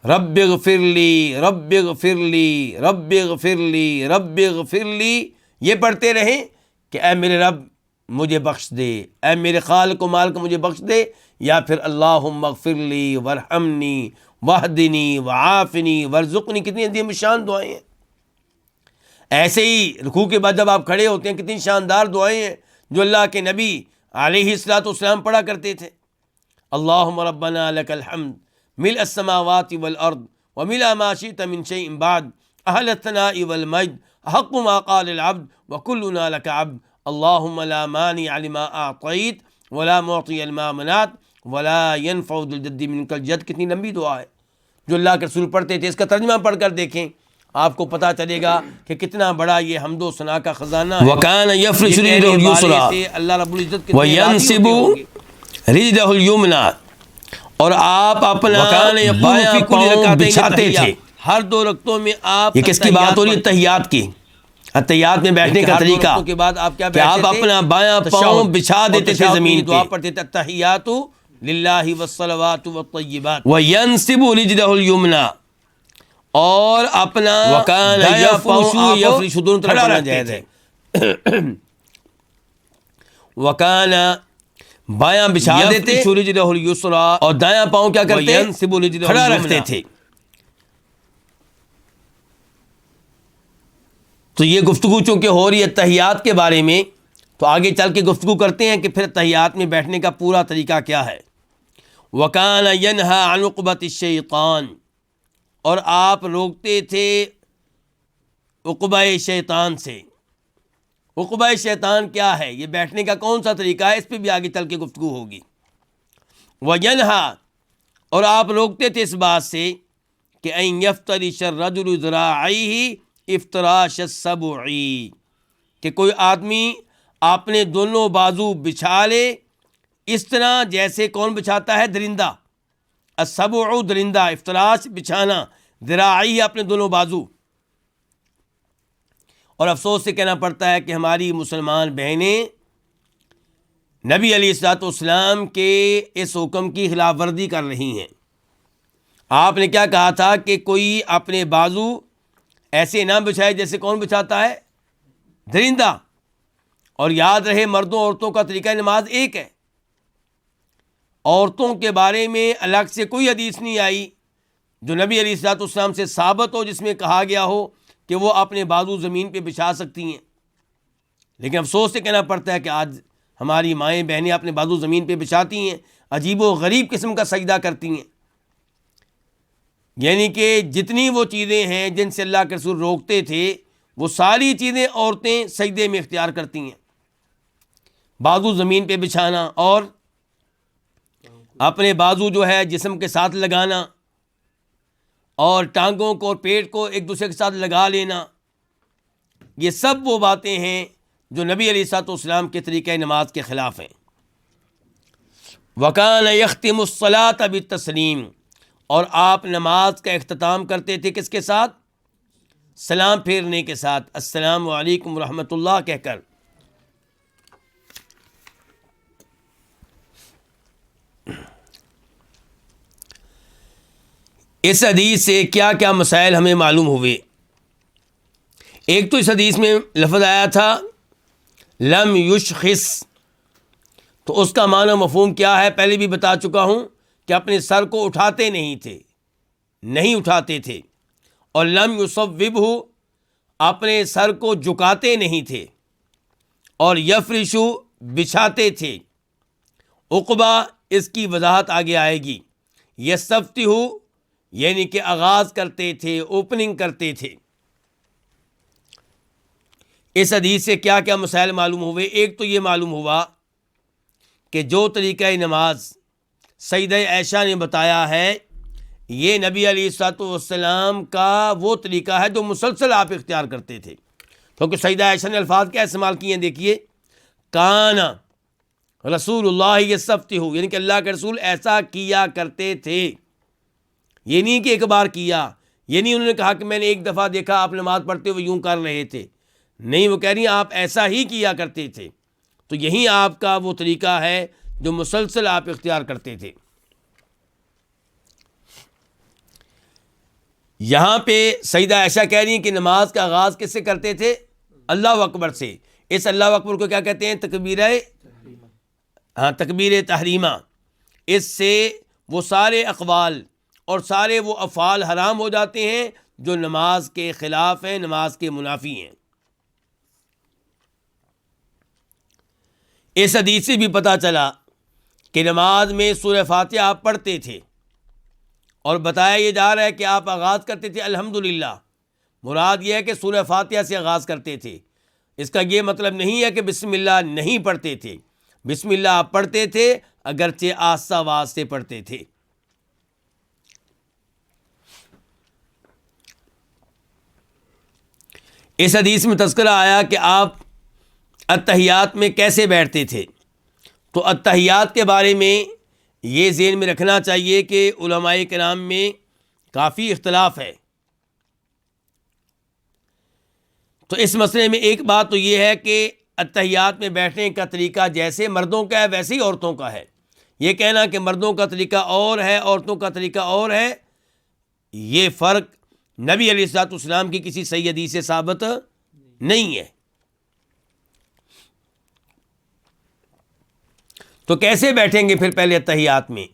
رب اغفر لی رب اغفر لی رب اغفر لی رب اغفر لی، یہ پڑھتے رہیں کہ اے میرے رب مجھے بخش دے، اے میرے خالق و مالک مجھے بخش دے، یا پھر اللہم اغفر لی وارحمنی واہدنی وعافنی وارزقنی. کتنی عظیم شان دعائیں ہیں. ایسے ہی رکوع کے بعد جب آپ کھڑے ہوتے ہیں کتنی شاندار دعائیں ہیں جو اللہ کے نبی علیہ الصلوۃ والسلام پڑھا کرتے تھے. اللہم ربنا لک الحمد ملء السماوات والارض وملء ما شئت من شیء بعد اہل الثناء والمجد احق ما قال العبد وکلنا لک عبد اللہم لا مانع لما اعطیت ولا معطی لما منعت ولا ينفع ذو الجد منک الجد. کتنی لمبی دعا ہے جو اللہ کے رسول پڑھتے تھے. اس کا ترجمہ پڑھ کر دیکھیں، آپ کو پتہ چلے گا کہ کتنا بڑا یہ حمد و ثنا کا خزانہ ہے. وَكَانَ يَفْرِشُ رِجْلَهُ الْيُسْرَىٰ اللہ رب العزت کے وَيَنْصِبُ رِجْلَهُ الْيُمْنَىٰ، اور آپ اپنا بایاں پاؤں بچھاتے تھے. ہر دو رکعتوں میں آپ، یہ کس کی بات ہو رہی ہے؟ تحیات کی. تحیات میں بیٹھنے کا طریقہ کے بعد آپ کیا کہ آپ اپنا بایاں پاؤں بچھا دیتے تھے زمین دعا پہ. پڑھتے تھے التحیات للہ والصلوات والطیبات. وَيَنْصِبُ رِجْلَهُ الْيُمْنَىٰ، اور اپنا وَكَانَ دایاں پاؤں آپ يَفْرِشُ دونوں طرف کھڑا پڑھنا رکھتے جائز تھے. ہے. وَكَانَ بایاں بچھا دیتے يَفْرِشُ رِجْلَهُ الْيُسْرَىٰ اور دایاں پاؤں کیا کرتے؟ وَيَنْصِبُ رِجْلَهُ کھڑا الْيُمْنَىٰ. رکھتے تھے. تو یہ گفتگو چونکہ ہو رہی ہے تحیات کے بارے میں، تو آگے چل کے گفتگو کرتے ہیں کہ پھر تحیات میں بیٹھنے کا پورا طریقہ کیا ہے. وَكَانَ يَنْهَىٰ عَنْ عُقْبَةِ الشَّيْطَانِ، اور آپ روکتے تھے عقبہ شیطان سے. عقبہ شیطان کیا ہے؟ یہ بیٹھنے کا کون سا طریقہ ہے؟ اس پہ بھی آگے چل کے گفتگو ہوگی. وَيَنْهَىٰ، اور آپ روکتے تھے اس بات سے کہ أَن يَفْتَرِشَ الرَّجُلُ ذِرَاعَيْهِ افتراش السبع، کہ کوئی آدمی اپنے دونوں بازو بچھا لے اس طرح جیسے کون بچھاتا ہے؟ درندہ. السبع درندہ، افتراش بچھانا، ذراعی اپنے دونوں بازو. اور افسوس سے کہنا پڑتا ہے کہ ہماری مسلمان بہنیں نبی علیہ الصلوۃ والسلام کے اس حکم کی خلاف ورزی کر رہی ہیں. آپ نے کیا کہا تھا کہ کوئی اپنے بازو ایسے نہ بچھائے جیسے کون بچھاتا ہے؟ درندہ. اور یاد رہے مردوں عورتوں کا طریقہ نماز ایک ہے. عورتوں کے بارے میں الگ سے کوئی حدیث نہیں آئی جو نبی علیہ الصلوۃ والسلام سے ثابت ہو جس میں کہا گیا ہو کہ وہ اپنے بازو زمین پہ بچھا سکتی ہیں. لیکن افسوس سے کہنا پڑتا ہے کہ آج ہماری مائیں بہنیں اپنے بازو زمین پہ بچھاتی ہیں، عجیب و غریب قسم کا سجدہ کرتی ہیں. یعنی کہ جتنی وہ چیزیں ہیں جن سے اللہ کے رسول روکتے تھے وہ ساری چیزیں عورتیں سجدے میں اختیار کرتی ہیں. بازو زمین پہ بچھانا اور اپنے بازو جو ہے جسم کے ساتھ لگانا اور ٹانگوں کو اور پیٹ کو ایک دوسرے کے ساتھ لگا لینا، یہ سب وہ باتیں ہیں جو نبی علیہ الصلوۃ والسلام کے طریقۂ نماز کے خلاف ہیں. وَكَانَ يَخْتِمُ الصَّلَاةَ بِالتَّسْلِيمِ، اور آپ نماز کا اختتام کرتے تھے کس کے ساتھ؟ سلام پھیرنے کے ساتھ السلام علیکم ورحمۃ اللہ کہہ کر اس حدیث سے کیا کیا مسائل ہمیں معلوم ہوئے؟ ایک تو اس حدیث میں لفظ آیا تھا لم یشخص، تو اس کا معنی مفہوم کیا ہے پہلے بھی بتا چکا ہوں کہ اپنے سر کو اٹھاتے نہیں اٹھاتے تھے، اور لم یصوبہ، اپنے سر کو جھکاتے نہیں تھے، اور یفرشو، بچھاتے تھے۔ عقبہ اس کی وضاحت آگے آئے گی۔ یستفتح، یعنی کہ آغاز کرتے تھے، اوپننگ کرتے تھے۔ اس حدیث سے کیا کیا مسائل معلوم ہوئے؟ ایک تو یہ معلوم ہوا کہ جو طریقہ نماز سیدہ عائشہ نے بتایا ہے یہ نبی علیہ الصلوۃ والسلام کا وہ طریقہ ہے جو مسلسل آپ اختیار کرتے تھے، کیونکہ سیدہ عائشہ نے الفاظ کیا استعمال کیے ہیں؟ دیکھیے، کان رسول اللہ یستفتح، یعنی کہ اللہ کے رسول ایسا کیا کرتے تھے۔ یہ نہیں کہ ایک بار کیا، یہ نہیں انہوں نے کہا کہ میں نے ایک دفعہ دیکھا آپ نماز پڑھتے ہوئے یوں کر رہے تھے، نہیں، وہ کہہ رہی ہیں آپ ایسا ہی کیا کرتے تھے۔ تو یہی آپ کا وہ طریقہ ہے جو مسلسل آپ اختیار کرتے تھے۔ یہاں پہ سیدہ عائشہ کہہ رہی ہیں کہ نماز کا آغاز کس سے کرتے تھے؟ اللہ اکبر سے۔ اس اللہ اکبر کو کیا کہتے ہیں؟ تکبیر تحریمہ۔ اس سے وہ سارے اقوال اور سارے وہ افعال حرام ہو جاتے ہیں جو نماز کے خلاف ہیں، نماز کے منافی ہیں۔ اس حدیث سے بھی پتہ چلا کہ نماز میں سورہ فاتحہ آپ پڑھتے تھے، اور بتایا یہ جا رہا ہے کہ آپ آغاز کرتے تھے الحمدللہ۔ مراد یہ ہے کہ سورہ فاتحہ سے آغاز کرتے تھے۔ اس کا یہ مطلب نہیں ہے کہ بسم اللہ نہیں پڑھتے تھے، بسم اللہ آپ پڑھتے تھے، اگرچہ آہستہ آواز سے پڑھتے تھے۔ اس حدیث میں تذکرہ آیا کہ آپ اتحیات میں کیسے بیٹھتے تھے، تو اتحیات کے بارے میں یہ ذہن میں رکھنا چاہیے کہ علماء کرام میں کافی اختلاف ہے۔ تو اس مسئلے میں ایک بات تو یہ ہے کہ اتحیات میں بیٹھنے کا طریقہ جیسے مردوں کا ہے ویسے ہی عورتوں کا ہے۔ یہ کہنا کہ مردوں کا طریقہ اور ہے، عورتوں کا طریقہ اور ہے، یہ فرق نبی علیہ الصلوۃ والسلام کی کسی صحیح حدیث سے ثابت نہیں ہے۔ تو کیسے بیٹھیں گے پھر پہلے اتحیات میں؟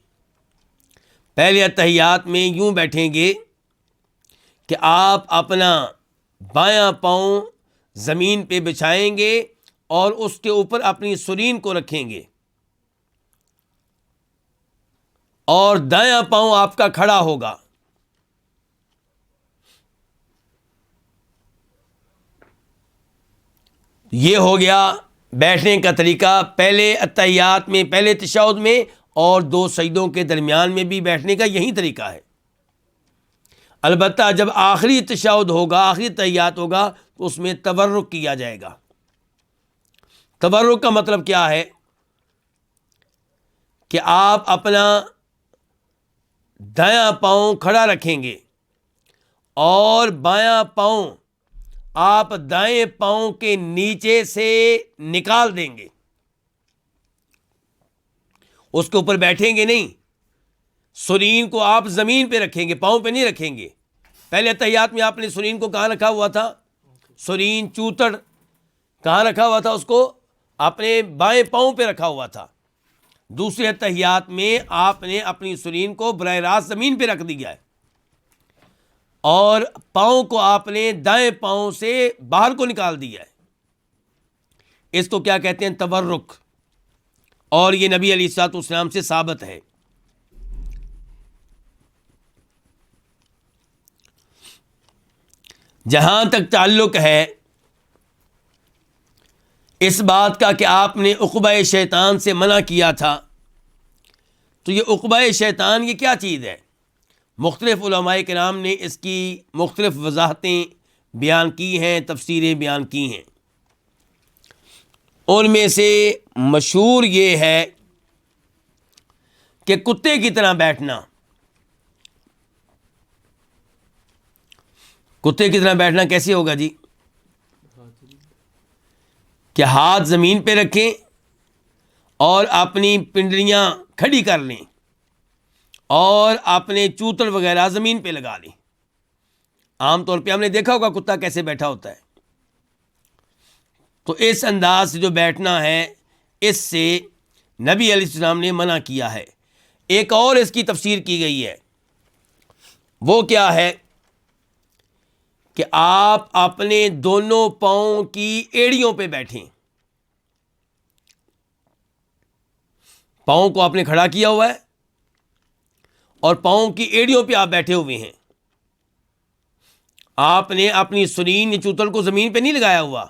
پہلے اتحیات میں یوں بیٹھیں گے کہ آپ اپنا بایاں پاؤں زمین پہ بچھائیں گے اور اس کے اوپر اپنی سرین کو رکھیں گے، اور دایاں پاؤں آپ کا کھڑا ہوگا۔ یہ ہو گیا بیٹھنے کا طریقہ پہلے اتحیات میں، پہلے تشہد میں، اور دو سجدوں کے درمیان میں بھی بیٹھنے کا یہی طریقہ ہے۔ البتہ جب آخری تشہد ہوگا، آخری تحیات ہوگا، تو اس میں تورک کیا جائے گا۔ تورک کا مطلب کیا ہے؟ کہ آپ اپنا دایاں پاؤں کھڑا رکھیں گے اور بایاں پاؤں آپ دائیں پاؤں کے نیچے سے نکال دیں گے، اس کے اوپر بیٹھیں گے نہیں۔ سرین کو آپ زمین پہ رکھیں گے، پاؤں پہ نہیں رکھیں گے۔ پہلے اتحیات میں آپ نے سرین کو کہاں رکھا ہوا تھا؟ سرین، چوتڑ کہاں رکھا ہوا تھا؟ اس کو اپنے بائیں پاؤں پہ رکھا ہوا تھا۔ دوسرے اتحیات میں آپ نے اپنی سرین کو براہ راست زمین پہ رکھ دیا ہے، اور پاؤں کو آپ نے دائیں پاؤں سے باہر کو نکال دیا ہے۔ اس کو کیا کہتے ہیں؟ تورک، اور یہ نبی علیہ الصلوۃ والسلام سے ثابت ہے۔ جہاں تک تعلق ہے اس بات کا کہ آپ نے عقبہ شیطان سے منع کیا تھا، تو یہ عقبہ شیطان یہ کیا چیز ہے؟ مختلف علماء کرام نے اس کی مختلف وضاحتیں بیان کی ہیں، تفسیریں بیان کی ہیں۔ ان میں سے مشہور یہ ہے کہ کتے کی طرح بیٹھنا۔ کتے کی طرح بیٹھنا کیسے ہوگا جی؟ کہ ہاتھ زمین پہ رکھیں اور اپنی پنڈلیاں کھڑی کر لیں اور اپنے چوتڑ وغیرہ زمین پہ لگا لیں. عام طور پہ ہم نے دیکھا ہوگا کتا کیسے بیٹھا ہوتا ہے. تو اس انداز سے جو بیٹھنا ہے اس سے نبی علیہ السلام نے منع کیا ہے. ایک اور اس کی تفسیر کی گئی ہے. وہ کیا ہے کہ آپ اپنے دونوں پاؤں کی ایڑیوں پہ بیٹھیں. پاؤں کو آپ نے کھڑا کیا ہوا ہے اور پاؤں کی ایڑیوں پہ آپ بیٹھے ہوئے ہیں. آپ نے اپنی سرین یا چوتل کو زمین پہ نہیں لگایا ہوا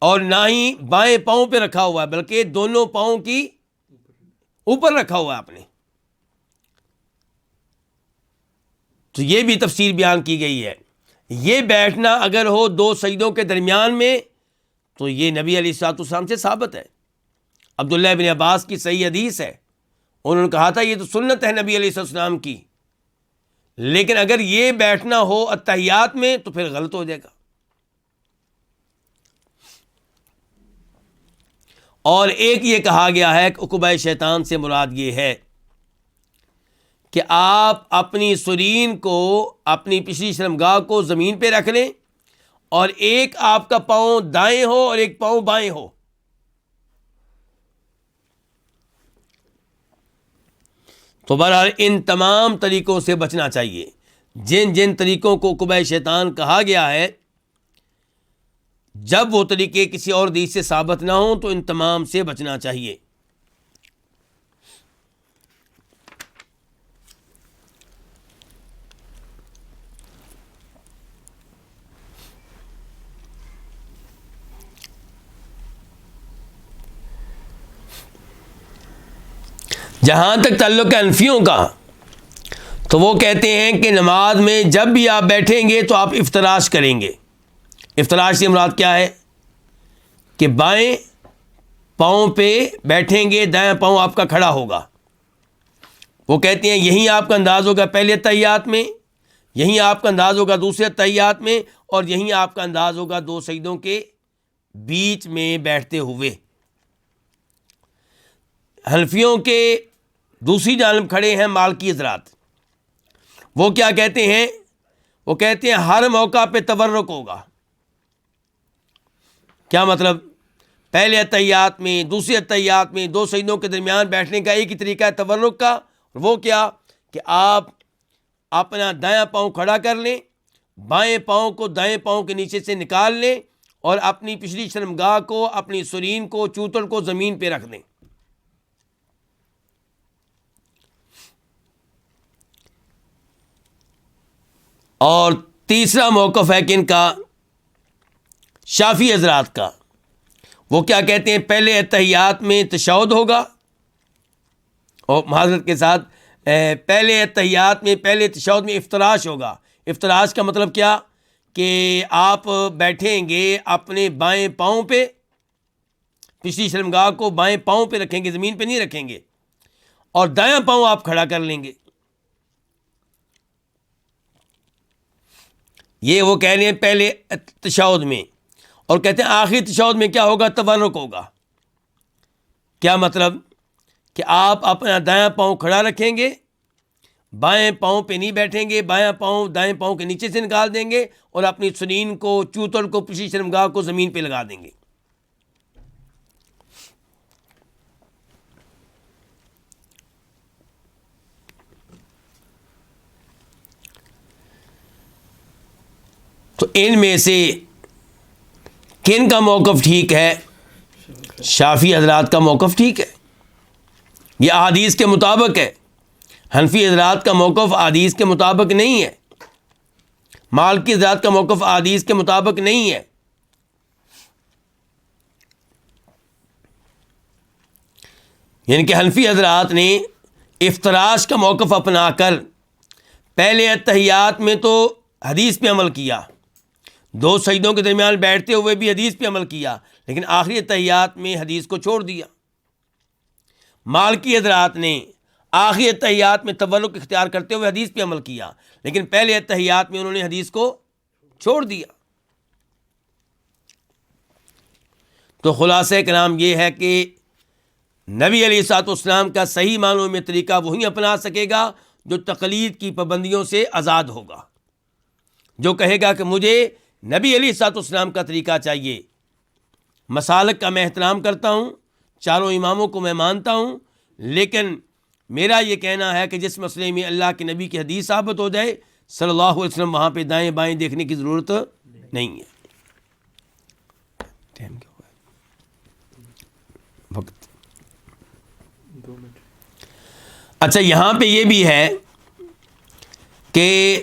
اور نہ ہی بائیں پاؤں پہ رکھا ہوا ہے، بلکہ دونوں پاؤں کی اوپر رکھا ہوا ہے آپ نے. تو یہ بھی تفسیر بیان کی گئی ہے. یہ بیٹھنا اگر ہو دو سجدوں کے درمیان میں تو یہ نبی علیہ الصلوۃ والسلام سے ثابت ہے. عبداللہ بن عباس کی صحیح حدیث ہے، انہوں نے کہا تھا یہ تو سنت ہے نبی علیہ السلام کی. لیکن اگر یہ بیٹھنا ہو اتحیات میں تو پھر غلط ہو جائے گا. اور ایک یہ کہا گیا ہے کہ عقبہ شیطان سے مراد یہ ہے کہ آپ اپنی سرین کو، اپنی پچھلی شرمگاہ کو زمین پہ رکھ لیں اور ایک آپ کا پاؤں دائیں ہو اور ایک پاؤں بائیں ہو. تو بہرحال ان تمام طریقوں سے بچنا چاہیے. جن جن طریقوں کو عقبہ شیطان کہا گیا ہے، جب وہ طریقے کسی اور حدیث سے ثابت نہ ہوں تو ان تمام سے بچنا چاہیے. جہاں تک تعلق ہے حنفیوں کا، تو وہ کہتے ہیں کہ نماز میں جب بھی آپ بیٹھیں گے تو آپ افتراش کریں گے. افتراش سے مراد کیا ہے کہ بائیں پاؤں پہ بیٹھیں گے، دائیں پاؤں آپ کا کھڑا ہوگا. وہ کہتے ہیں یہیں آپ کا انداز ہوگا پہلے تحیات میں، یہیں آپ کا انداز ہوگا دوسرے تحیات میں، اور یہیں آپ کا انداز ہوگا دو سجدوں کے بیچ میں بیٹھتے ہوئے. حنفیوں کے دوسری جانب کھڑے ہیں مالکی حضرات. وہ کیا کہتے ہیں؟ وہ کہتے ہیں ہر موقع پہ تورک ہوگا. کیا مطلب؟ پہلے اتحیات میں، دوسرے اتحیات میں دو سجدوں کے درمیان بیٹھنے کا ایک ہی طریقہ ہے تورک کا. وہ کیا کہ آپ اپنا دایاں پاؤں کھڑا کر لیں، بائیں پاؤں کو دائیں پاؤں کے نیچے سے نکال لیں اور اپنی پچھلی شرمگاہ کو، اپنی سرین کو، چوتڑ کو زمین پہ رکھ دیں. اور تیسرا موقف ہے کہ ان کا شافعی حضرات کا. وہ کیا کہتے ہیں؟ پہلے اتحیات میں تشہد ہوگا، اور معذرت کے ساتھ پہلے اتحیات میں، پہلے تشہد میں افتراش ہوگا. افتراش کا مطلب کیا کہ آپ بیٹھیں گے اپنے بائیں پاؤں پہ، پچھلی شرمگاہ کو بائیں پاؤں پہ رکھیں گے، زمین پہ نہیں رکھیں گے، اور دایاں پاؤں آپ کھڑا کر لیں گے. یہ وہ کہہ رہے ہیں پہلے تشہد میں. اور کہتے ہیں آخری تشہد میں کیا ہوگا؟ تورک ہوگا. کیا مطلب؟ کہ آپ اپنا دایاں پاؤں کھڑا رکھیں گے، بائیں پاؤں پہ نہیں بیٹھیں گے، بایاں پاؤں دائیں پاؤں کے نیچے سے نکال دیں گے اور اپنی سنین کو، چوتڑ کو، پچھلی شرمگاہ کو زمین پہ لگا دیں گے. تو ان میں سے کن کا موقف ٹھیک ہے؟ شافعی حضرات کا موقف ٹھیک ہے، یہ احادیث کے مطابق ہے. حنفی حضرات کا موقف احادیث کے مطابق نہیں ہے، مالکی حضرات کا موقف احادیث کے مطابق نہیں ہے. یعنی کہ حنفی حضرات نے افتراش کا موقف اپنا کر پہلے اتحیات میں تو حدیث پہ عمل کیا، دو سجدوں کے درمیان بیٹھتے ہوئے بھی حدیث پہ عمل کیا، لیکن آخری اتحیات میں حدیث کو چھوڑ دیا. مالکی حضرات نے آخری اتحیات میں تورک اختیار کرتے ہوئے حدیث پہ عمل کیا، لیکن پہلے اتحیات میں انہوں نے حدیث کو چھوڑ دیا۔ تو خلاصہ کلام یہ ہے کہ نبی علیہ الصلوۃ والسلام کا صحیح معنوں میں طریقہ وہی اپنا سکے گا جو تقلید کی پابندیوں سے آزاد ہوگا، جو کہے گا کہ مجھے نبی علیہ الصلوۃ والسلام کا طریقہ چاہیے۔ مسالک کا میں احترام کرتا ہوں، چاروں اماموں کو میں مانتا ہوں، لیکن میرا یہ کہنا ہے کہ جس مسئلے میں اللہ کے نبی کی حدیث ثابت ہو جائے صلی اللہ علیہ وسلم، وہاں پہ دائیں بائیں دیکھنے کی ضرورت نہیں ہے۔ ٹائم کیا ہوا ہے؟ وقت۔ اچھا، یہاں پہ یہ بھی ہے کہ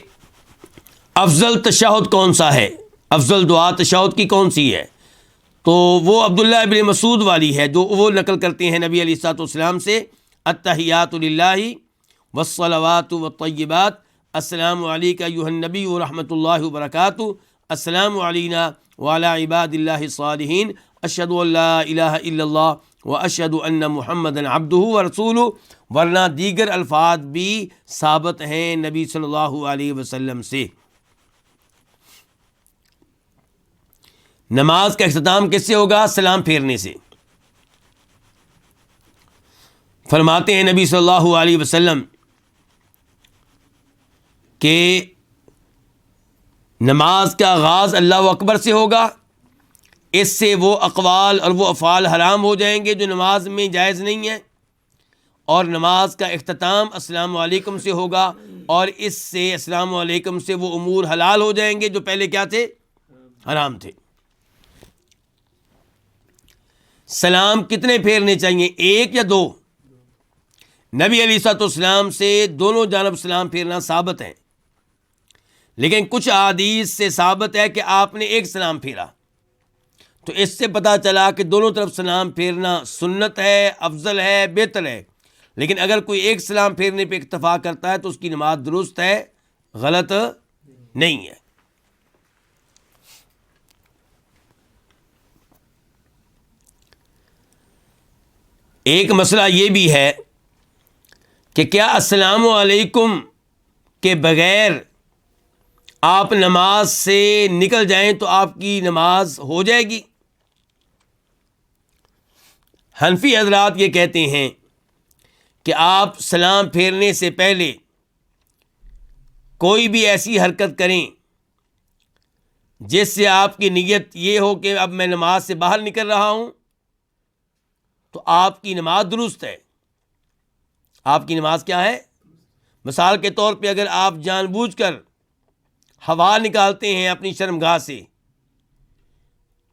افضل تشہد کون سا ہے، افضل دعا تشہد کی کون سی ہے؟ تو وہ عبداللہ ابن مسعود والی ہے جو وہ نقل کرتے ہیں نبی علیہ الصلوۃ والسلام سے، التحیات للہ والصلوات والطیبات، السلام علیک ایھا النبی ورحمۃ اللہ وبرکاتہ، السلام علینا وعلی عباد اللہ الصالحین، اشہد ان لا الہ الا اللہ واشہد ان محمدا عبدہ ورسولہ، ورنہ دیگر الفاظ بھی ثابت ہیں نبی صلی اللہ علیہ وسلم سے۔ نماز کا اختتام کس سے ہوگا؟ سلام پھیرنے سے۔ فرماتے ہیں نبی صلی اللہ علیہ وسلم کہ نماز کا آغاز اللہ اکبر سے ہوگا، اس سے وہ اقوال اور وہ افعال حرام ہو جائیں گے جو نماز میں جائز نہیں ہیں، اور نماز کا اختتام السلام علیکم سے ہوگا، اور اس سے السلام علیکم سے وہ امور حلال ہو جائیں گے جو پہلے کیا تھے؟ حرام تھے۔ سلام کتنے پھیرنے چاہیے؟ ایک یا دو؟ نبی علیہ الصلوۃ والسلام سے دونوں جانب سلام پھیرنا ثابت ہے، لیکن کچھ احادیث سے ثابت ہے کہ آپ نے ایک سلام پھیرا، تو اس سے پتہ چلا کہ دونوں طرف سلام پھیرنا سنت ہے، افضل ہے، بہتر ہے۔ لیکن اگر کوئی ایک سلام پھیرنے پہ اکتفا کرتا ہے تو اس کی نماز درست ہے، غلط نہیں ہے۔ ایک مسئلہ یہ بھی ہے کہ کیا السلام علیکم کے بغیر آپ نماز سے نکل جائیں تو آپ کی نماز ہو جائے گی؟ حنفی حضرات یہ کہتے ہیں کہ آپ سلام پھیرنے سے پہلے کوئی بھی ایسی حرکت کریں جس سے آپ کی نیت یہ ہو کہ اب میں نماز سے باہر نکل رہا ہوں، تو آپ کی نماز درست ہے۔ آپ کی نماز کیا ہے؟ مثال کے طور پہ اگر آپ جان بوجھ کر ہوا نکالتے ہیں اپنی شرمگاہ سے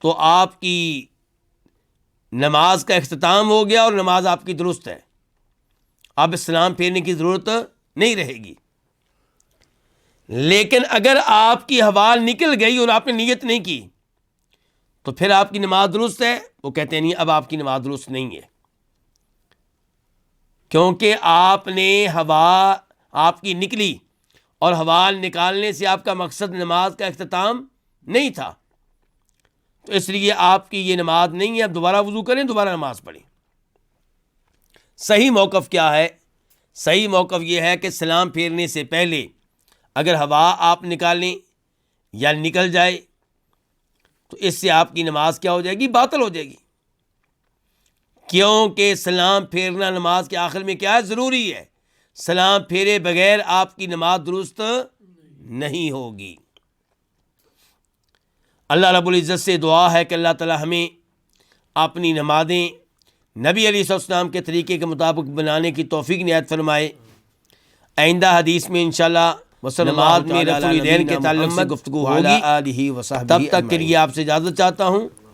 تو آپ کی نماز کا اختتام ہو گیا اور نماز آپ کی درست ہے، اب سلام پھیرنے کی ضرورت نہیں رہے گی۔ لیکن اگر آپ کی ہوا نکل گئی اور آپ نے نیت نہیں کی تو پھر آپ کی نماز درست ہے؟ وہ کہتے ہیں نہیں، اب آپ کی نماز درست نہیں ہے، کیونکہ آپ نے ہوا آپ کی نکلی اور ہوا نکالنے سے آپ کا مقصد نماز کا اختتام نہیں تھا، تو اس لیے آپ کی یہ نماز نہیں ہے۔ اب دوبارہ وضو کریں، دوبارہ نماز پڑھیں۔ صحیح موقف کیا ہے؟ صحیح موقف یہ ہے کہ سلام پھیرنے سے پہلے اگر ہوا آپ نکالیں یا نکل جائے تو اس سے آپ کی نماز کیا ہو جائے گی؟ باطل ہو جائے گی، کیونکہ سلام پھیرنا نماز کے آخر میں کیا ہے؟ ضروری ہے۔ سلام پھیرے بغیر آپ کی نماز درست نہیں ہوگی۔ اللہ رب العزت سے دعا ہے کہ اللہ تعالی ہمیں اپنی نمازیں نبی علیہ السلام کے طریقے کے مطابق بنانے کی توفیق عنایت فرمائے۔ آئندہ حدیث میں انشاءاللہ نماز میں رفع الیدین کے تعلق سے گفتگو ہوگی۔ تب تک کے لیے آپ سے اجازت چاہتا ہوں۔